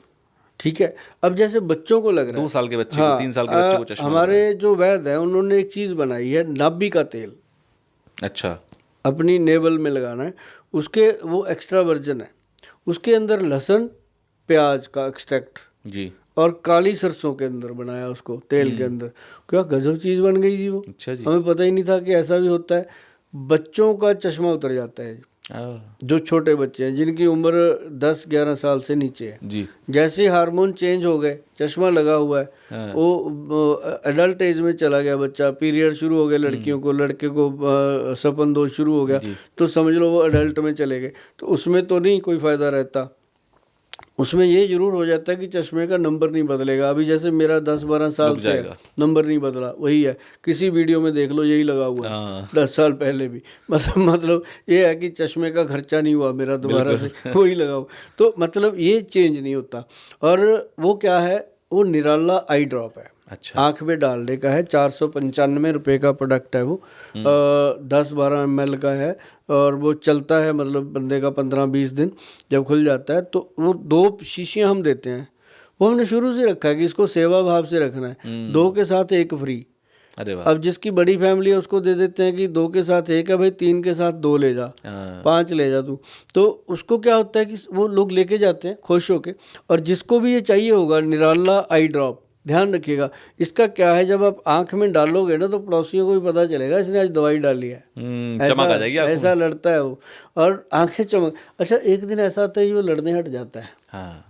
ठीक है। अब जैसे बच्चों को लग रहा है, 2 साल के बच्चे को, 3 साल के बच्चे को चश्मा लग रहा है। हमारे जो वैद्य है उन्होंने एक चीज़ बनाई है, नाभि का तेल। अच्छा। अपनी नेवल में लगाना है, उसके वो एक्स्ट्रा वर्जन है। उसके अंदर लहसुन, प्याज का एक्सट्रैक्ट जी, और काली सरसों के अंदर बनाया उसको, तेल के अंदर। क्या गजब चीज़ बन गई जी वो। अच्छा जी। हमें पता ही नहीं था कि ऐसा भी होता है। बच्चों का चश्मा उतर जाता है, जो छोटे बच्चे हैं, जिनकी उम्र 10-11 साल से नीचे है जी। जैसे हार्मोन चेंज हो गए, चश्मा लगा हुआ है, वो एडल्ट एज में चला गया बच्चा, पीरियड शुरू हो गए लड़कियों को, लड़के को सपन दोष शुरू हो गया, तो समझ लो वो एडल्ट में चले गए। तो उसमें तो नहीं कोई फ़ायदा रहता। उसमें ये जरूर हो जाता है कि चश्मे का नंबर नहीं बदलेगा। अभी जैसे मेरा 10-12 साल से नंबर नहीं बदला, वही है, किसी वीडियो में देख लो यही लगा हुआ है, 10 साल पहले भी। मतलब ये है कि चश्मे का खर्चा नहीं हुआ मेरा दोबारा से, वही लगा हुआ। तो मतलब ये चेंज नहीं होता। और वो क्या है, वो निराला आई ड्रॉप है। अच्छा। आँख में डालने का है, 495 रुपये का प्रोडक्ट है वो, 10-12 ml का है। और वो चलता है मतलब बंदे का 15-20 दिन, जब खुल जाता है तो वो 2 शीशियाँ हम देते हैं। वो हमने शुरू से रखा है कि इसको सेवा भाव से रखना है, 2 के साथ 1 फ्री। अरे वाह। अब जिसकी बड़ी फैमिली है उसको दे देते हैं कि 2 के साथ 1 है भाई, 3 के साथ 2 ले जा, 5 ले जा तू। तो उसको क्या होता है कि वो लोग लेके जाते हैं खुश होके। और जिसको भी ये चाहिए होगा निराला आई ड्रॉप, ध्यान रखिएगा, इसका क्या है, जब आप आंख में डालोगे ना तो पड़ोसियों को भी पता चलेगा इसने आज दवाई डाली है। चमक आ जाएगी, ऐसा लड़ता है वो, और आंखें चमक। अच्छा, एक दिन ऐसा आता है वो लड़ने हट जाता है। हाँ।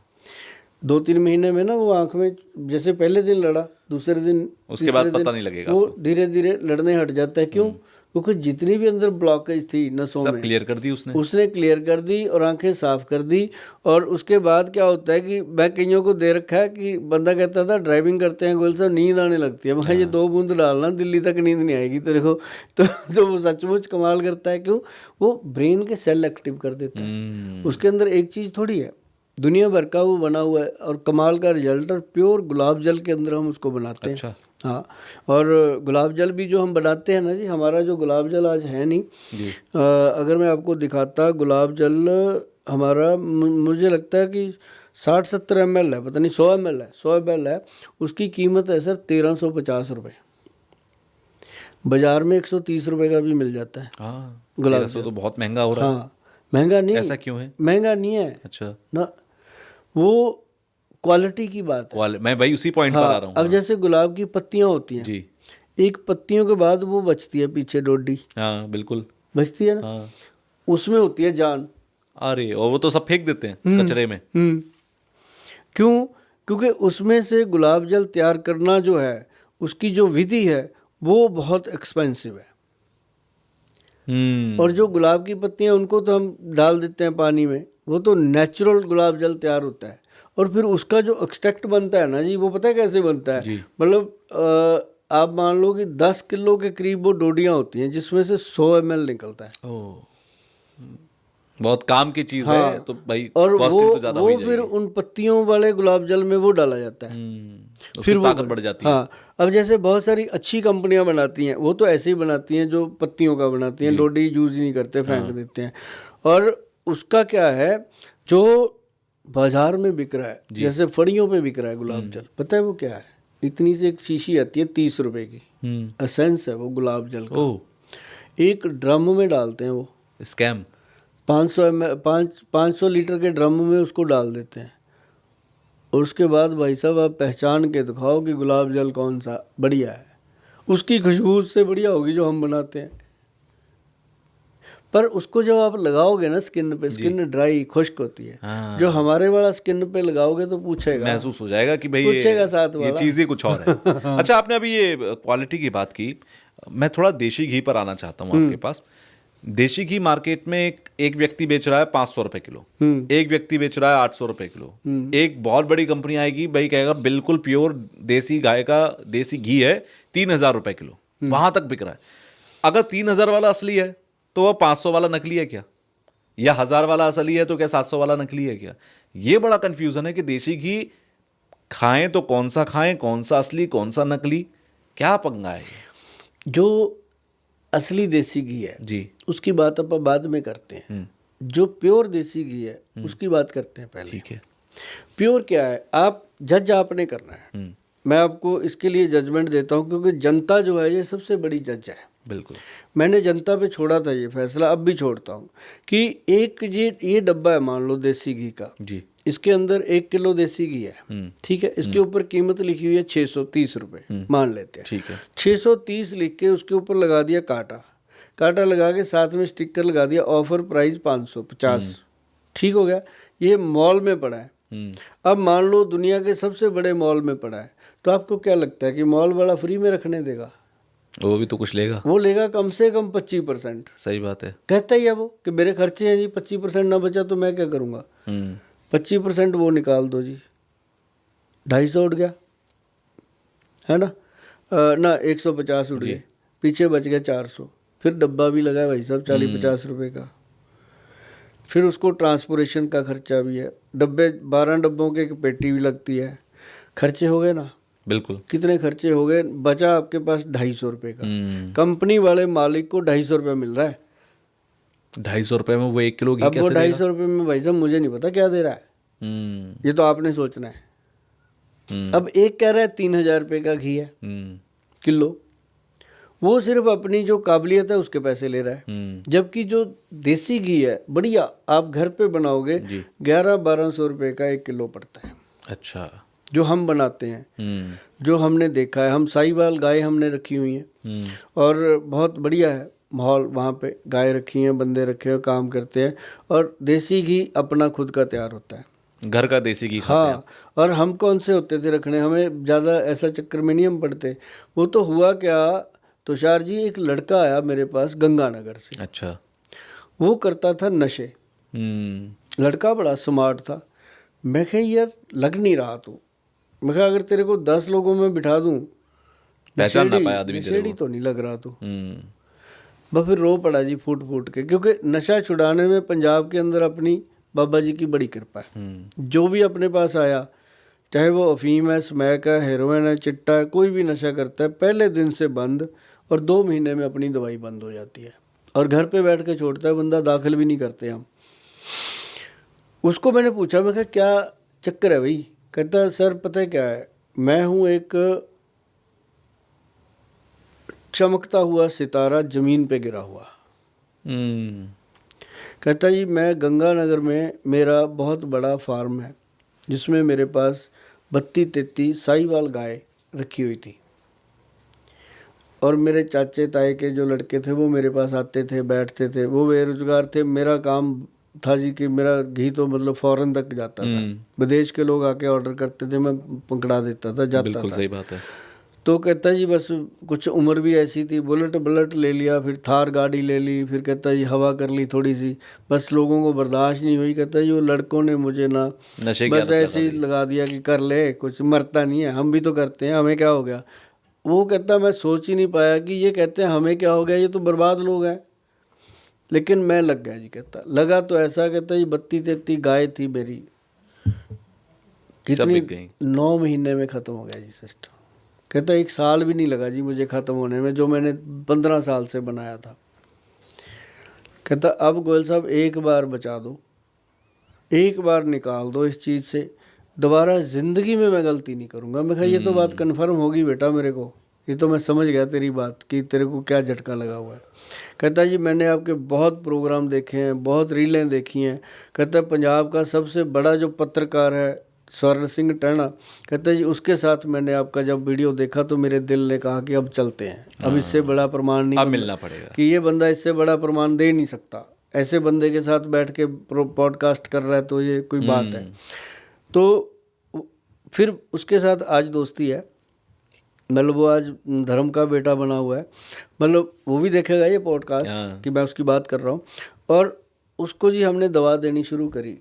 2-3 महीने में ना वो आंख में, जैसे पहले दिन लड़ा, दूसरे दिन, उसके बाद पता नहीं लगेगा, वो धीरे धीरे लड़ने हट जाता है। क्यों? क्योंकि जितनी भी अंदर ब्लॉकेज थी नसों में, क्लियर कर दी उसने क्लियर कर दी और आंखें साफ कर दी। और उसके बाद क्या होता है कि मैं कईयों को दे रखा है कि बंदा कहता था ड्राइविंग करते हैं गोयल साहब नींद आने लगती है, मैं ये 2 बूंद डालना दिल्ली तक नींद नहीं आएगी तेरे को। तो वो सचमुच कमाल करता है। क्यों? वो ब्रेन के सेल एक्टिव कर देता है। उसके अंदर एक चीज़ थोड़ी है, दुनिया भर का वो बना हुआ है, और कमाल का रिजल्ट। और प्योर गुलाब जल के अंदर हम उसको बनाते हैं। हाँ, और गुलाब जल भी जो हम बनाते हैं ना जी, हमारा जो गुलाब जल आज है नहीं जी। अगर मैं आपको दिखाता, गुलाब जल हमारा मुझे लगता है कि 60-70 ml है, पता नहीं 100 ml है, 100 ml है। उसकी कीमत है सर 1350 रुपये। बाजार में 130 रुपये का भी मिल जाता है हाँ, गुलाब 1300 तो बहुत महंगा हो रहा है। हाँ, महंगा नहीं, ऐसा क्यों है? महंगा नहीं है अच्छा, ना, वो क्वालिटी की बात है। मैं वही उसी पॉइंट पर आ हाँ, रहा हूँ। अब जैसे गुलाब की पत्तियां होती हैं, जी। एक पत्तियों के बाद वो बचती है पीछे डोडी, हाँ बिल्कुल। बचती है ना, हाँ, उसमें होती है जान। अरे और वो तो सब फेंक देते हैं कचरे में। क्यों? क्योंकि उसमें से गुलाब जल तैयार करना जो है, उसकी जो विधि है वो बहुत एक्सपेंसिव है। और जो गुलाब की पत्तियां उनको तो हम डाल देते हैं पानी में, वो तो नेचुरल गुलाब जल तैयार होता है। और फिर उसका जो एक्सट्रैक्ट बनता है ना जी, वो पता है कैसे बनता है? जी। मतलब आप मान लो कि 10 किलो के करीब वो डोडियां होती हैं, जिसमें से 100 ml निकलता है। ओह, बहुत काम की चीज हाँ, है तो भाई और कॉस्टिंग तो ज्यादा हो ही वो फिर जाएगी। उन पत्तियों वाले गुलाब जल में वो डाला जाता है। उसकी फिर वो ताकत बढ़ जाती है। हाँ, अब जैसे बहुत सारी अच्छी कंपनियां बनाती हैं, वो तो ऐसे ही बनाती हैं, जो पत्तियों का बनाती हैं, डोडी यूज ही नहीं करते, फेंक देते हैं। और उसका क्या है, जो बाजार में बिक रहा है, जैसे फड़ियों पे बिक रहा है गुलाब जल, पता है वो क्या है? इतनी सी एक शीशी आती है 30 रुपए की, एसेंस है वो गुलाब जल का। एक ड्रम में डालते हैं वो, स्कैम। 500 लीटर के ड्रम में उसको डाल देते हैं। और उसके बाद भाई साहब आप पहचान के दिखाओ कि गुलाब जल कौन सा बढ़िया है। उसकी खुशबू उससे बढ़िया होगी जो हम बनाते हैं। पर उसको जब आप लगाओगे ना स्किन पे, स्किन ड्राई खुश्क होती है। हाँ। जो हमारे वाला स्किन पे लगाओगे तो पूछेगा, महसूस हो जाएगा कि भाई पूछेगा साथ ये वाला। चीज़ ही कुछ और है। अच्छा, आपने अभी ये क्वालिटी की बात की, मैं थोड़ा देशी घी पर आना चाहता हूँ आपके पास। देशी घी मार्केट में एक व्यक्ति बेच रहा है 500 रुपए किलो, एक व्यक्ति बेच रहा है 800 रुपए किलो। एक बहुत बड़ी कंपनी आएगी, भाई कहेगा बिल्कुल प्योर देसी गाय का देसी घी है, 3000 रुपए किलो, वहां तक बिक रहा है। अगर 3000 वाला असली है तो वह 500 वाला नकली है क्या? या 1000 वाला असली है तो क्या 700 वाला नकली है क्या? ये बड़ा कंफ्यूजन है कि देशी घी खाएं तो कौन सा खाएं, कौन सा असली कौन सा नकली, क्या पंगा है? जो असली देसी घी है जी, उसकी बात अपन बाद में करते हैं। जो प्योर देसी घी है उसकी बात करते हैं पहले। ठीक है। प्योर क्या है, आप जज आपने करना है। मैं आपको इसके लिए जजमेंट देता हूँ, क्योंकि जनता जो है ये सबसे बड़ी जज है। बिल्कुल। मैंने जनता पे छोड़ा था ये फैसला, अब भी छोड़ता हूँ कि एक ये डब्बा है मान लो देसी घी का जी। इसके अंदर 1 किलो देसी घी है, ठीक है। इसके ऊपर कीमत लिखी हुई है 630 रुपये, मान लेते हैं। ठीक है। 630 लिख के उसके ऊपर लगा दिया कांटा लगा के साथ में स्टिकर लगा दिया, ऑफर प्राइस 550, ठीक हो गया। ये मॉल में पड़ा है। अब मान लो दुनिया के सबसे बड़े मॉल में पड़ा है, तो आपको क्या लगता है कि मॉल वाला फ्री में रखने देगा? वो भी तो कुछ लेगा। वो लेगा कम से कम 25%। सही बात है। कहता ही है वो कि मेरे खर्चे हैं जी, 25% ना बचा तो मैं क्या करूँगा। 25% वो निकाल दो जी, 250 उठ गया, है ना। ना 150 उठ गए, पीछे बच गया 400। फिर डब्बा भी लगा है भाई साहब 40-50 रुपए का। फिर उसको ट्रांसपोर्टेशन का खर्चा भी है, 12 डब्बों के एक पेटी भी लगती है, खर्चे हो गए ना। बिल्कुल। कितने खर्चे हो गए, बचा आपके पास 250 रुपये का। कंपनी वाले मालिक को 250 रुपये मिल रहा है। 250 रुपये में वो 1 किलो घी अब वो कैसे 250 रुपये में भाई साहब मुझे नहीं पता क्या दे रहा है, देगा? ये तो आपने सोचना है। अब एक कह रहा है 3000 रुपये का घी है किलो, वो सिर्फ अपनी जो काबिलियत है उसके पैसे ले रहा है। जबकि जो देसी घी है बढ़िया, आप घर पे बनाओगे 1100-1200 रुपये का 1 किलो पड़ता है। अच्छा। जो हम बनाते हैं, जो हमने देखा है, हम साहिवाल गाय हमने रखी हुई हैं और बहुत बढ़िया है माहौल, वहाँ पे गाय रखी हैं, बंदे रखे हैं, काम करते हैं, और देसी घी अपना खुद का तैयार होता है, घर का देसी घी खाते हैं। हाँ। और हम कौन से होते थे रखने, हमें ज़्यादा ऐसा चक्कर में नहीं हम पड़ते। वो तो हुआ क्या तुषार जी, एक लड़का आया मेरे पास गंगानगर से। अच्छा। वो करता था नशे, लड़का बड़ा स्मार्ट था। मैं कहा यार लग नहीं रहा तू, मैं कहा अगर तेरे को 10 लोगों में बिठा दूं, पहचान ना पाया आदमी तेरे नशेड़ी तो नहीं लग रहा तू। बस फिर रो पड़ा जी फूट फूट के, क्योंकि नशा छुड़ाने में पंजाब के अंदर अपनी बाबा जी की बड़ी कृपा है। जो भी अपने पास आया चाहे वो अफीम है, स्मैक है, हेरोइन है, चिट्टा है, कोई भी नशा करता है, पहले दिन से बंद, और 2 महीने में अपनी दवाई बंद हो जाती है और घर पे बैठ के छोड़ता है बंदा, दाखिल भी नहीं करते हम उसको। मैंने पूछा, मैं कहा क्या चक्कर है भाई? कहता है सर पता है क्या है, मैं हूँ एक चमकता हुआ सितारा जमीन पे गिरा हुआ। कहता जी मैं गंगानगर में मेरा बहुत बड़ा फार्म है जिसमें मेरे पास 32-33 साहीवाल गाय रखी हुई थी, और मेरे चाचे ताए के जो लड़के थे वो मेरे पास आते थे, बैठते थे, वो बेरोजगार थे। मेरा काम था जी कि मेरा घी तो मतलब फॉरेन तक जाता था, विदेश के लोग आके ऑर्डर करते थे, मैं पकड़ा देता था, जाता बिल्कुल था। सही बात है। तो कहता जी बस कुछ उम्र भी ऐसी थी, बुलेट ले लिया, फिर थार गाड़ी ले ली, फिर कहता जी हवा कर ली थोड़ी सी, बस लोगों को बर्दाश्त नहीं हुई। कहता जी वो लड़कों ने मुझे ना नशे की बस आदत ऐसे ही लगा दिया कि कर ले, कुछ मरता नहीं है, हम भी तो करते हैं, हमें क्या हो गया। वो कहता मैं सोच ही नहीं पाया कि ये कहते हैं हमें क्या हो गया, ये तो बर्बाद लोग हैं, लेकिन मैं लग गया जी। कहता लगा तो ऐसा, कहता जी 32-33 गाय थी मेरी, कितनी 9 महीने में ख़त्म हो गया जी सिस्टम। कहता 1 साल भी नहीं लगा जी मुझे ख़त्म होने में, जो मैंने 15 साल से बनाया था। कहता अब गोयल साहब एक बार बचा दो, एक बार निकाल दो इस चीज़ से, दोबारा ज़िंदगी में मैं गलती नहीं करूँगा। मैं कहा ये तो बात कन्फर्म होगी बेटा मेरे को, ये तो मैं समझ गया तेरी बात कि तेरे को क्या झटका लगा हुआ है। कहता जी मैंने आपके बहुत प्रोग्राम देखे हैं, बहुत रीलें देखी हैं। कहता पंजाब का सबसे बड़ा जो पत्रकार है स्वर्ण सिंह टहना, कहता जी उसके साथ मैंने आपका जब वीडियो देखा तो मेरे दिल ने कहा कि अब चलते हैं, अब इससे बड़ा प्रमाण नहीं, अब मिलना पड़ेगा कि ये बंदा इससे बड़ा प्रमाण दे नहीं सकता, ऐसे बंदे के साथ बैठ के पॉडकास्ट कर रहा है तो ये कोई बात है। तो फिर उसके साथ आज दोस्ती है, मतलब वो आज धर्म का बेटा बना हुआ है, मतलब वो भी देखेगा ये पॉडकास्ट कि मैं उसकी बात कर रहा हूँ। और उसको जी हमने दवा देनी शुरू करी,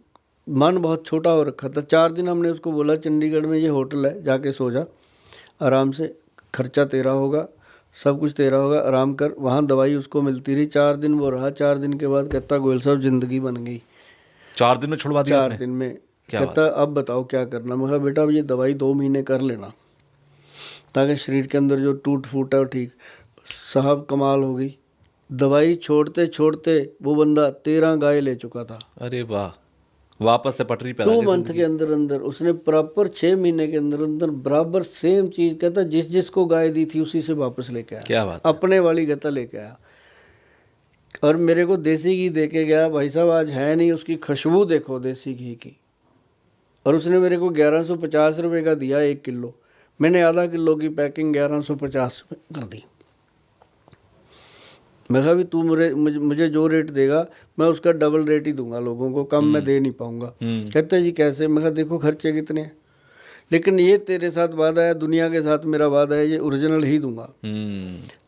मन बहुत छोटा हो रखा था। 4 दिन हमने उसको बोला चंडीगढ़ में ये होटल है, जाके सो जा आराम से, खर्चा तेरा होगा, सब कुछ तेरा होगा, आराम कर। वहाँ दवाई उसको मिलती रही। 4 दिन वो रहा। 4 दिन के बाद कहता गोयल साहब ज़िंदगी बन गई। 4 दिन में छुड़वा दिया 4 दिन में। कहता अब बताओ क्या करना। मैं कहा बेटा अब ये दवाई 2 महीने कर लेना ताकि शरीर के अंदर जो टूट फूट है वो ठीक। साहब कमाल हो गई, दवाई छोड़ते छोड़ते वो बंदा 13 गाय ले चुका था। अरे वाह, वापस से पटरी पे 2 मंथ के अंदर अंदर उसने प्रॉपर 6 महीने के अंदर अंदर बराबर सेम चीज़, कहता जिस जिसको गाय दी थी उसी से वापस लेके आया। क्या बात, अपने वाली गता लेके आया। और मेरे को देसी घी दे के गया, भाई साहब आज है नहीं, उसकी खुशबू देखो देसी घी की। और उसने मेरे को 1150 रुपये का दिया 1 किलो। मैंने आधा किलो की पैकिंग 1150 कर दी। मैं कहा भी तू मुझे जो रेट देगा मैं उसका डबल रेट ही दूंगा लोगों को, कम मैं दे नहीं पाऊंगा। कहते जी कैसे? मैं कहा देखो खर्चे कितने हैं, लेकिन ये तेरे साथ वादा है, दुनिया के साथ मेरा वादा है, ये ओरिजिनल ही दूंगा।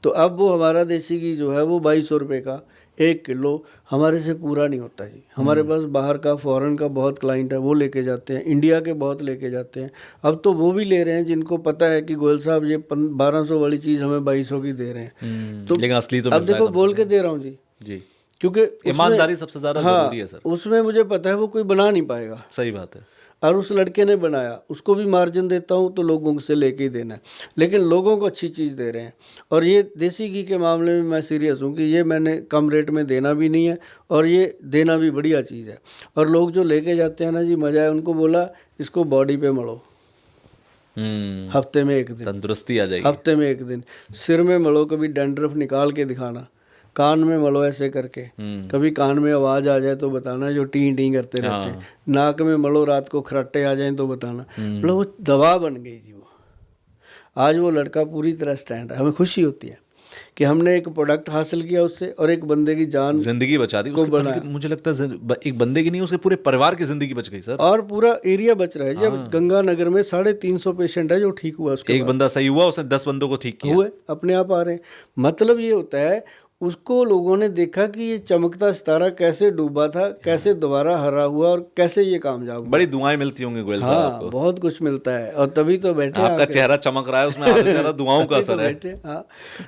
तो अब वो हमारा देसी घी जो है वो 2200 रुपये का 1 किलो हमारे से पूरा नहीं होता जी। हमारे पास बाहर का फॉरेन का बहुत क्लाइंट है, वो लेके जाते हैं, इंडिया के बहुत लेके जाते हैं। अब तो वो भी ले रहे हैं जिनको पता है कि गोयल साहब ये 1200 वाली चीज़ हमें 2200 की दे रहे हैं। तो लेकिन असली तो अब देखो बोल के दे रहा हूँ जी, क्योंकि ईमानदारी सबसे ज़्यादा जरूरी है सर। उसमें मुझे पता है वो कोई बना नहीं पाएगा। सही बात है। और उस लड़के ने बनाया, उसको भी मार्जिन देता हूँ तो लोगों से लेके ही देना है, लेकिन लोगों को अच्छी चीज़ दे रहे हैं। और ये देसी घी के मामले में मैं सीरियस हूँ कि ये मैंने कम रेट में देना भी नहीं है और ये देना भी बढ़िया चीज़ है। और लोग जो लेके जाते हैं ना जी, मज़ा है। उनको बोला इसको बॉडी पे मलो, हफ्ते में 1 दिन तंदुरुस्ती आ जाएगी। हफ्ते में 1 दिन सिर में मलो, कभी डैंड्रफ निकाल के दिखाना, कान में मलो ऐसे करके, कभी कान में आवाज़ आ जाए तो बताना, जो टी टी करते रहते हैं। नाक में मलो, रात को खराटे आ जाए तो बताना। मतलब वो दवा बन गई जी। वो आज वो लड़का पूरी तरह स्टैंड है। हमें खुशी होती है कि हमने एक प्रोडक्ट हासिल किया उससे और एक बंदे की जान, जिंदगी बचा दी उसकी। मुझे लगता है एक बंदे की नहीं, उसके पूरे परिवार की जिंदगी बच गई सर। और पूरा एरिया बच रहा है। जब गंगानगर में 350 पेशेंट है जो ठीक हुआ, उसके एक बंदा सही हुआ, उसने 10 बंदों को ठीक किया, हुए अपने आप आ रहे हैं। मतलब ये होता है उसको लोगों ने देखा कि ये चमकता सितारा कैसे डूबा था, कैसे दोबारा हरा हुआ और कैसे ये कामयाब हुआ। बड़ी दुआएं मिलती होंगी गोयल साहब आपको। बहुत कुछ मिलता है और तभी तो बैठे आपका चेहरा चमक रहा है, उसमें आधे चेहरा दुआओं का असर है। हाँ,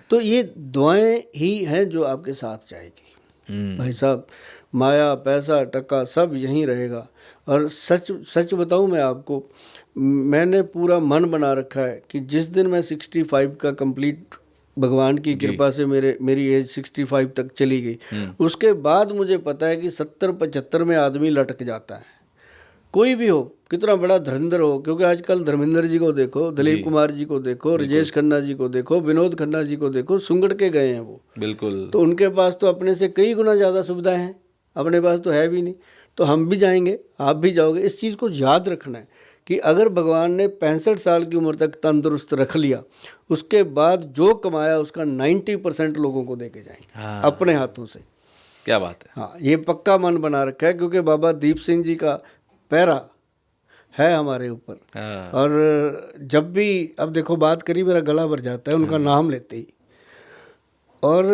तो ये दुआएं ही हैं जो आपके साथ जाएगी भाई साहब। माया पैसा टका सब यहीं रहेगा और सच सच बताऊं मैं आपको, मैंने पूरा मन बना रखा है कि जिस दिन मैं 65 का कंप्लीट, भगवान की कृपा से मेरी एज 65 तक चली गई, उसके बाद मुझे पता है कि 70-75 में आदमी लटक जाता है। कोई भी हो, कितना बड़ा धुरंधर हो, क्योंकि आजकल धर्मेंद्र जी को देखो, दिलीप कुमार जी को देखो, राजेश खन्ना जी को देखो, विनोद खन्ना जी को देखो, सुंगड़ के गए हैं वो। बिल्कुल। तो उनके पास तो अपने से कई गुना ज़्यादा सुविधाएं हैं, अपने पास तो है भी नहीं। तो हम भी जाएंगे, आप भी जाओगे। इस चीज़ को याद रखना है कि अगर भगवान ने 65 साल की उम्र तक तंदुरुस्त रख लिया, उसके बाद जो कमाया उसका 90% लोगों को दे के जाएंगे। हाँ, अपने हाथों से। क्या बात है। हाँ, ये पक्का मन बना रखा है, क्योंकि बाबा दीप सिंह जी का पैरा है हमारे ऊपर। हाँ, और जब भी, अब देखो बात करी मेरा गला भर जाता है उनका नाम लेते ही। और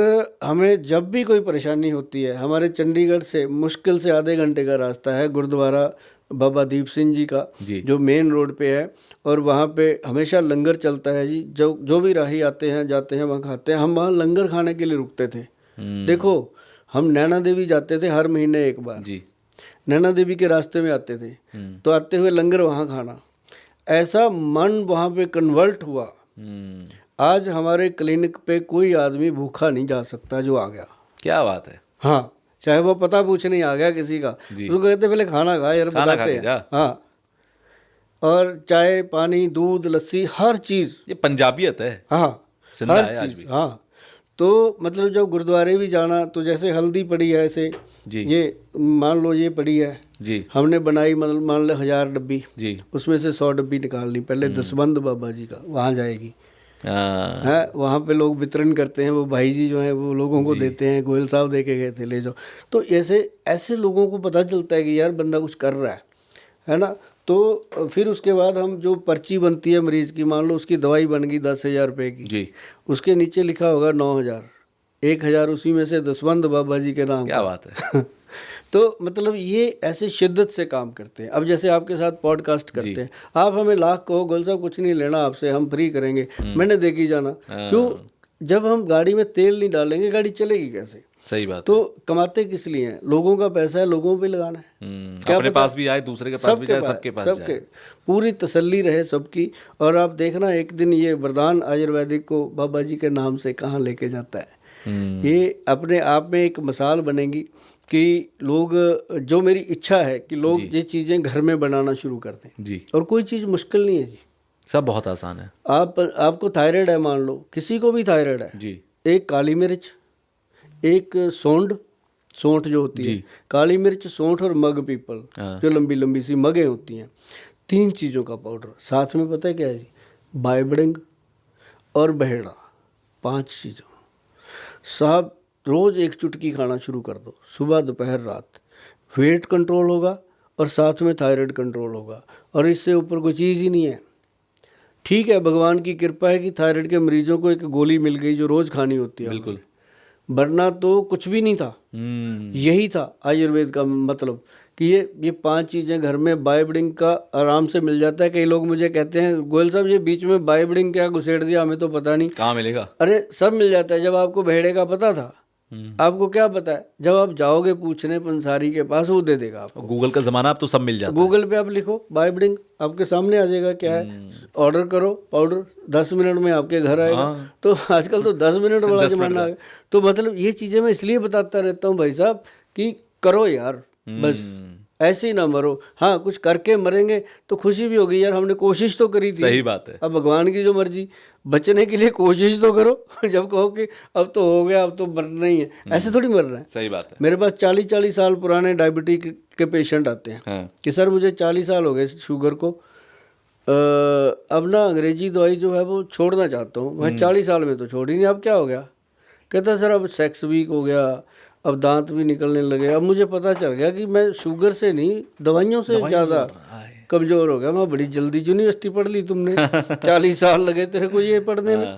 हमें जब भी कोई परेशानी होती है, हमारे चंडीगढ़ से मुश्किल से आधे घंटे का रास्ता है गुरुद्वारा बाबा दीप सिंह जी का, जो मेन रोड पे है, और वहाँ पे हमेशा लंगर चलता है जी। जो भी राही आते हैं जाते हैं वहाँ खाते हैं। हम वहाँ लंगर खाने के लिए रुकते थे। देखो, हम नैना देवी जाते थे हर महीने एक बार जी। नैना देवी के रास्ते में आते थे, तो आते हुए लंगर वहाँ खाना, ऐसा मन वहाँ पे कन्वर्ट हुआ। आज हमारे क्लिनिक पे कोई आदमी भूखा नहीं जा सकता जो आ गया। क्या बात है। हाँ, चाहे वो पता पूछने आ गया किसी का, उसको कहते पहले खाना खा यार, बताते हैं। हाँ, और चाय पानी दूध लस्सी हर चीज़, ये पंजाबियत है। हाँ, जिंदा हर है आज चीज़। भी। हाँ, तो मतलब जब गुरुद्वारे भी जाना, तो जैसे हल्दी पड़ी है ऐसे जी। ये मान लो ये पड़ी है जी। हमने बनाई, मतलब मान लो 1000 डब्बी, जी। उसमें से 100 डब्बी निकालनी, पहले दसबंद बाबा जी का वहाँ जाएगी हाँ, है, वहाँ पे लोग वितरण करते हैं, वो भाई जी जो हैं वो लोगों को देते हैं, गोयल साहब दे के गए थे, ले जाओ। तो ऐसे लोगों को पता चलता है कि यार बंदा कुछ कर रहा है ना। तो फिर उसके बाद हम जो पर्ची बनती है मरीज की, मान लो उसकी दवाई बन गई 10,000 रुपये की जी। उसके नीचे लिखा होगा 9,000, 1,000 उसी में से दसबंद बाबा जी के नाम। क्या बात है। तो मतलब ये ऐसे शिद्दत से काम करते हैं। अब जैसे आपके साथ पॉडकास्ट करते हैं, आप हमें लाख कहो, गोल साहब कुछ नहीं लेना आपसे, हम फ्री करेंगे, मैंने देखी जाना। क्यों? जब हम गाड़ी में तेल नहीं डालेंगे गाड़ी चलेगी कैसे? सही बात। तो कमाते किस लिए हैं? लोगों का पैसा है, लोगों पे लगाना है। अपने पास भी आए, दूसरे के पास भी जाए, सबके पास जाए, पूरी तसल्ली रहे सबकी। और आप देखना एक दिन ये वरदान आयुर्वेदिक को बाबा जी के नाम से कहाँ लेके जाता है। ये अपने आप में एक मिसाल बनेगी कि लोग, जो मेरी इच्छा है कि लोग ये चीज़ें घर में बनाना शुरू कर दें जी। और कोई चीज़ मुश्किल नहीं है जी, सब बहुत आसान है। आपको थायराइड है, मान लो किसी को भी थायराइड है जी। एक काली मिर्च, एक सौंठ जो होती है, काली मिर्च, सौंठ और मग पीपल, जो लंबी लंबी सी मगें होती हैं, 3 चीज़ों का पाउडर साथ में, पता है क्या है जी? बाइबडिंग और बहेड़ा, 5 चीज़ों। साहब रोज़ एक चुटकी खाना शुरू कर दो, सुबह दोपहर रात। वेट कंट्रोल होगा और साथ में थायराइड कंट्रोल होगा, और इससे ऊपर कोई चीज़ ही नहीं है। ठीक है, भगवान की कृपा है कि थायराइड के मरीजों को एक गोली मिल गई जो रोज़ खानी होती है। बिल्कुल। वरना तो कुछ भी नहीं था। यही था आयुर्वेद का मतलब कि ये 5 चीज़ें घर में बाइबडिंग का आराम से मिल जाता है। कई लोग मुझे कहते हैं गोयल साहब ये बीच में बाइबडिंग क्या घुसेड़ दिया, हमें तो पता नहीं कहाँ मिलेगा। अरे सब मिल जाता है। जब आपको भेड़े का पता था, आपको क्या पता है? जब आप जाओगे पूछने पंसारी के पास, वो दे देगा आपको। गूगल का ज़माना, अब तो सब मिल जाता है। गूगल पे आप लिखो बाइबडिंग, आपके सामने आ जाएगा क्या है, ऑर्डर करो पाउडर, 10 मिनट में आपके घर आएगा। तो आजकल तो 10 मिनट वाला जमाना आ गया। तो मतलब ये चीज़ें मैं इसलिए बताता रहता हूँ भाई साहब कि करो यार, बस ऐसे ही ना मरो। हाँ, कुछ करके मरेंगे तो खुशी भी होगी यार, हमने कोशिश तो करी थी। सही बात है। अब भगवान की जो मर्जी, बचने के लिए कोशिश तो करो। जब कहो कि अब तो हो गया, अब तो मरना ही है, ऐसे थोड़ी मरना है। सही बात है। मेरे पास 40-40 साल पुराने डायबिटीज के पेशेंट आते हैं कि सर मुझे 40 साल हो गए शुगर को, अब ना अंग्रेजी दवाई जो है वो छोड़ना चाहता हूँ। मैं 40 साल में तो छोड़ ही नहीं, अब क्या हो गया? कहता सर अब सेक्स वीक हो गया, अब दांत भी निकलने लगे, अब मुझे पता चल गया कि मैं शुगर से नहीं दवाइयों से ज़्यादा कमज़ोर हो गया। मैं बड़ी जल्दी यूनिवर्सिटी पढ़ ली तुमने, 40 साल लगे तेरे को ये पढ़ने में।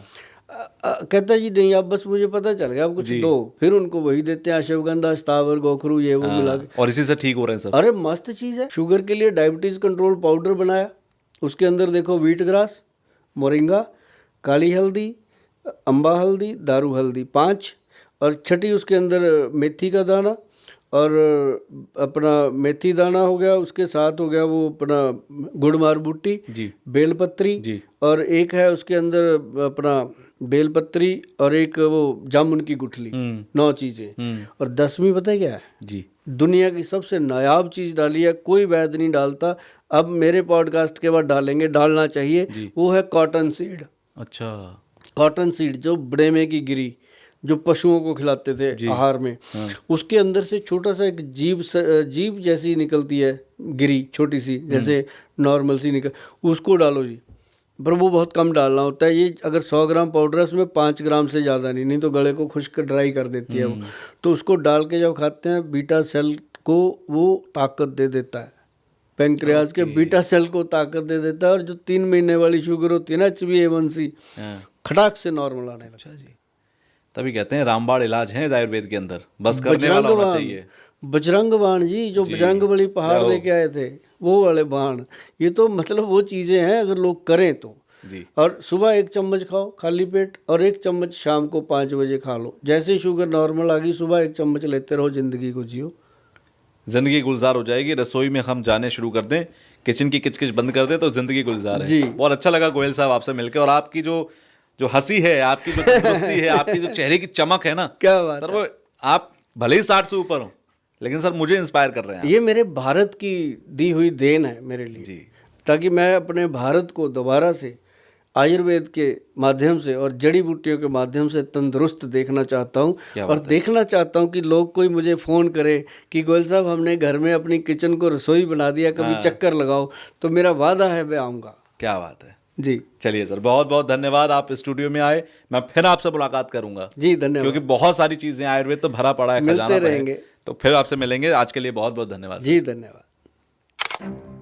कहता जी नहीं, अब बस मुझे पता चल गया, अब कुछ दो। फिर उनको वही देते हैं, अश्वगंधा, स्थावर, गोखरू, ये वो मिला के, और इसी से ठीक हो रहे हैं सब। अरे मस्त चीज़ है। शुगर के लिए डायबिटीज़ कंट्रोल पाउडर बनाया, उसके अंदर देखो व्हीट ग्रास, मोरिंगा, काली हल्दी, अम्बा हल्दी, दारू हल्दी 5, और छठी उसके अंदर मेथी का दाना और अपना मेथी दाना हो गया, उसके साथ हो गया वो अपना गुड़मार बूटी, जी बेलपत्री, जी और एक है उसके अंदर अपना बेलपत्री और एक वो जामुन की गुठली, 9 चीज़ें। और 10वीं पता है क्या है? जी दुनिया की सबसे नायाब चीज़ डाली है, कोई वैद्य नहीं डालता, अब मेरे पॉडकास्ट के बाद डालेंगे, डालना चाहिए, जी। वो है कॉटन सीड। अच्छा कॉटन सीड जो बड़ेमे की गिरी, जो पशुओं को खिलाते थे आहार में, उसके अंदर से छोटा सा एक जीभ जैसी निकलती है गिरी, छोटी सी, जैसे नॉर्मल सी निकल, उसको डालो जी। पर वो बहुत कम डालना होता है, ये अगर 100 ग्राम पाउडर है उसमें 5 ग्राम से ज़्यादा नहीं, नहीं तो गले को खुश्क ड्राई कर देती है वो। तो उसको डाल के जब खाते हैं, बीटा सेल को वो ताकत दे देता है, पेंक्रियाज के बीटा सेल को ताकत दे देता है, और जो 3 महीने वाली शुगर होती है ना, HbA1c, खटाक से नॉर्मल आने लगता है। जी तभी कहते हैं रामबाण इलाज है आयुर्वेद के अंदर, बस करने वाला होना चाहिए। बजरंग बाण जी, जो बजरंग बली पहाड़ लेके आए थे, वो वाले बाण, ये तो मतलब वो चीज़ें हैं अगर लोग करें तो जी। और सुबह 1 चम्मच खाओ खाली पेट, और 1 चम्मच शाम को 5 बजे खा लो। जैसे ही शुगर नॉर्मल आ गई, सुबह 1 चम्मच लेते रहो, जिंदगी को जियो, जिंदगी गुलजार हो जाएगी। रसोई में हम जाने शुरू कर दें, किचन की किचकिच बंद कर दें, तो जिंदगी गुलजार है। जी। बहुत अच्छा लगा गोयल साहब आपसे मिलकर, और आपकी जो हंसी है, आपकी जो तंदुरुस्ती है, आपकी जो चेहरे की चमक है ना, क्या बात सर, वो आप भले ही 60 से ऊपर हो, लेकिन सर मुझे इंस्पायर कर रहे हैं ये मेरे भारत की दी हुई देन है मेरे लिए जी। ताकि मैं अपने भारत को दोबारा से आयुर्वेद के माध्यम से और जड़ी बूटियों के माध्यम से तंदुरुस्त देखना चाहता हूँ। और देखना चाहता हूँ कि लोग कोई मुझे फ़ोन करे कि गोयल साहब हमने घर में अपनी किचन को रसोई बना दिया, कभी चक्कर लगाओ, तो मेरा वादा है मैं आऊँगा। क्या बात है जी। चलिए सर, बहुत बहुत धन्यवाद, आप स्टूडियो में आए, मैं फिर आपसे मुलाकात करूंगा जी। धन्यवाद। क्योंकि बहुत सारी चीज़ें, आयुर्वेद तो भरा पड़ा है, खजाना मिलते है, रहेंगे, तो फिर आपसे मिलेंगे। आज के लिए बहुत बहुत धन्यवाद जी। धन्यवाद।